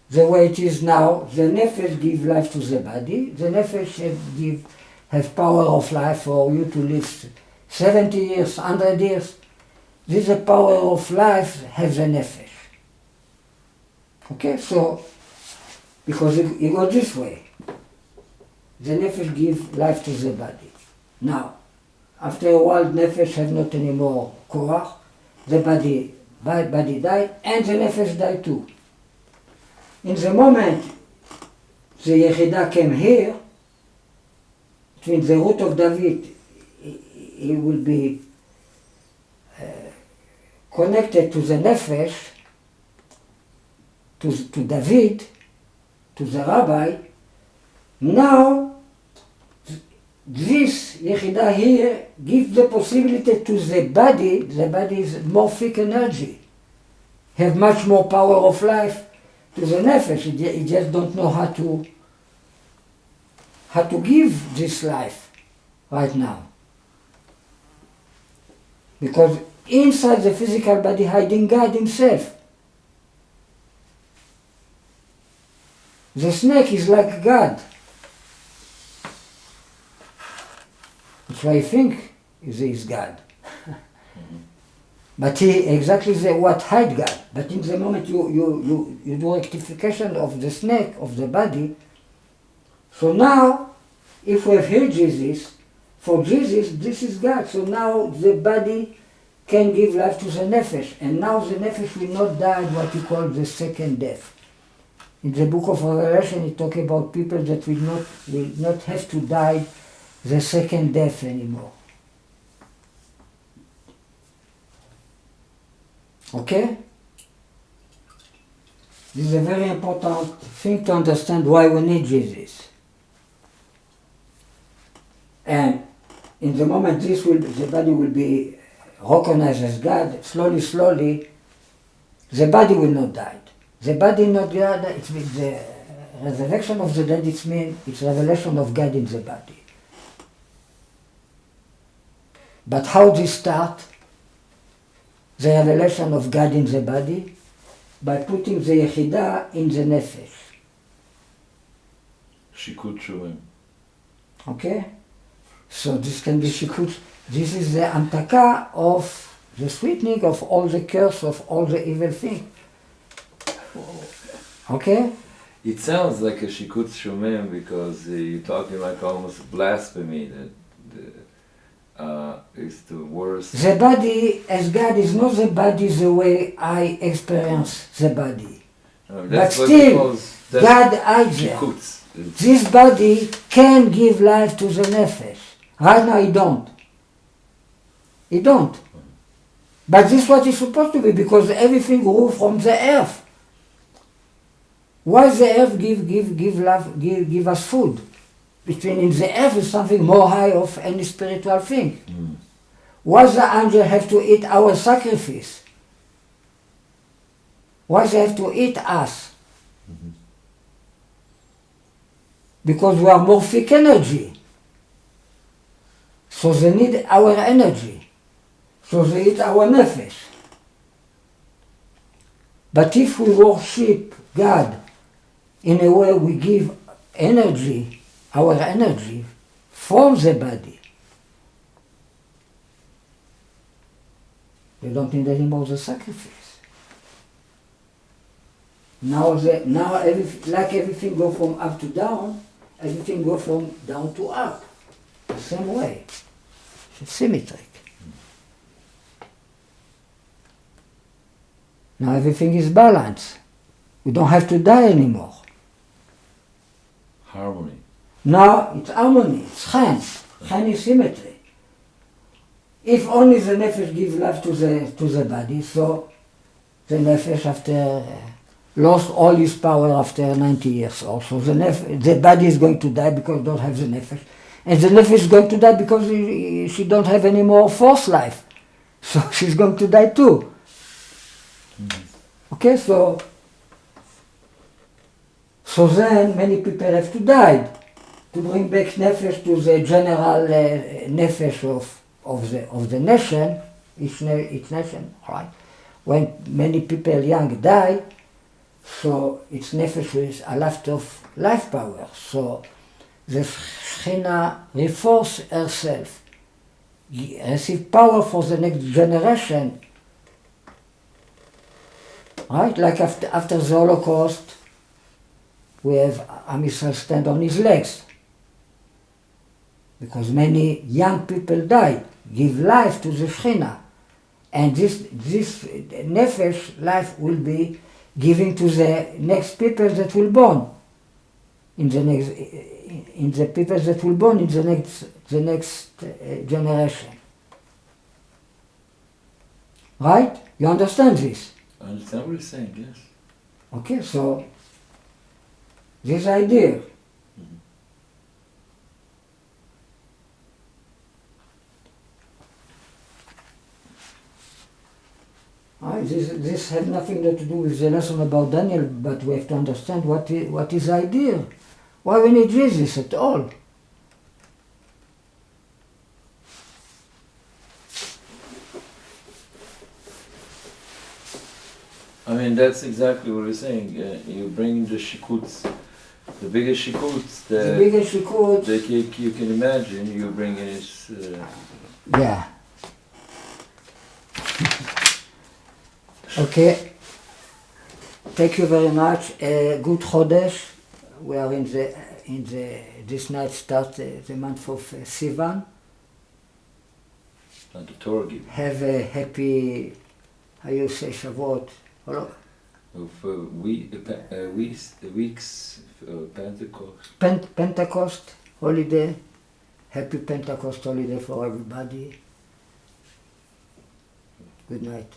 the way it is now, the nefesh gives life to the body. The nefesh have power of life for you to live 70 years, 100 years. This the power of life has the nefesh. Okay, so, because it goes this way. The nefesh gives life to the body. Now, after a while, nefesh has not anymore korach. The body died, and the nefesh died too. In the moment the Yechida came here, between the root of David, he will be connected to the nefesh, to David, to the rabbi. Now, this Yechida here gives the possibility to the body is more thick energy, have much more power of life to the nefesh. It just don't know how to give this life right now. Because inside the physical body hiding God himself. The snake is like God. That's why I think he is God. But he exactly what hide God. But in the moment you do rectification of the snake, of the body, so now, if we have heard Jesus, for Jesus, this is God. So now the body can give life to the nefesh. And now the nefesh will not die what you call the second death. In the book of Revelation, it talks about people that will not have to die the second death anymore. Okay? This is a very important thing to understand why we need Jesus. And in the moment the body will be recognized as God, slowly, the body will not die. The body not die, it's the resurrection of the dead, it's revelation of God in the body. But how this start? The revelation of God in the body by putting the Yechida in the nefesh. Shikut Shurim. Okay? So this can be Shikut. This is the Amtaka of the sweetening of all the curse, of all the evil thing. Okay? It sounds like a Shikut Shumim because you're talking like almost blasphemy that is the worst. The body as God is not the body the way I experience the body. But still, God hides there. This body can give life to the nefesh. Right now it don't. It don't. But this is what it's supposed to be because everything grew from the earth. Why the earth give us food? Between in the earth is something more high of any spiritual thing. Why the angel have to eat our sacrifice? Why they have to eat us? Because we are more thick energy. So they need our energy. So they eat our nefesh. But if we worship God in a way we give energy, our energy, from the body, we don't need any more the sacrifice. Now everything go from up to down, everything go from down to up. The same way. It's symmetric. Now everything is balanced. We don't have to die anymore. Harmony. Now it's harmony, it's chen. Chen is symmetry. If only the nefesh gives life to the body, so the nefesh after lost all his power after 90 years or so. The body is going to die because don't have the nefesh. And the nefesh is going to die because she don't have any more force life. So she's going to die too. Okay, so then many people have to die. to bring back nefesh to the general nefesh of the nation, each nation, right? When many people young die, so its nefesh is a lot of life power. So the Shekhinah reinforces herself, receive power for the next generation, right? Like after the Holocaust, we have Am Yisrael stand on his legs, because many young people died, give life to the Shekhinah. And this nefesh life will be given to the next people that will born in the people that will born in the next generation. Right? You understand this? I understand what you're saying, yes. Okay, so this idea. This has nothing to do with the lesson about Daniel, but we have to understand what is the idea. Why we need Jesus at all? I mean, that's exactly what we're saying. You bring the shikuts, the biggest shikuts that you can imagine, you bring in its... Yeah. Okay. Thank you very much. Good Chodesh. We are this night start the month of Sivan. And the Torah gives. Have a happy, how you say, Shavuot. Of weeks Pentecost. Pentecost holiday. Happy Pentecost holiday for everybody. Good night.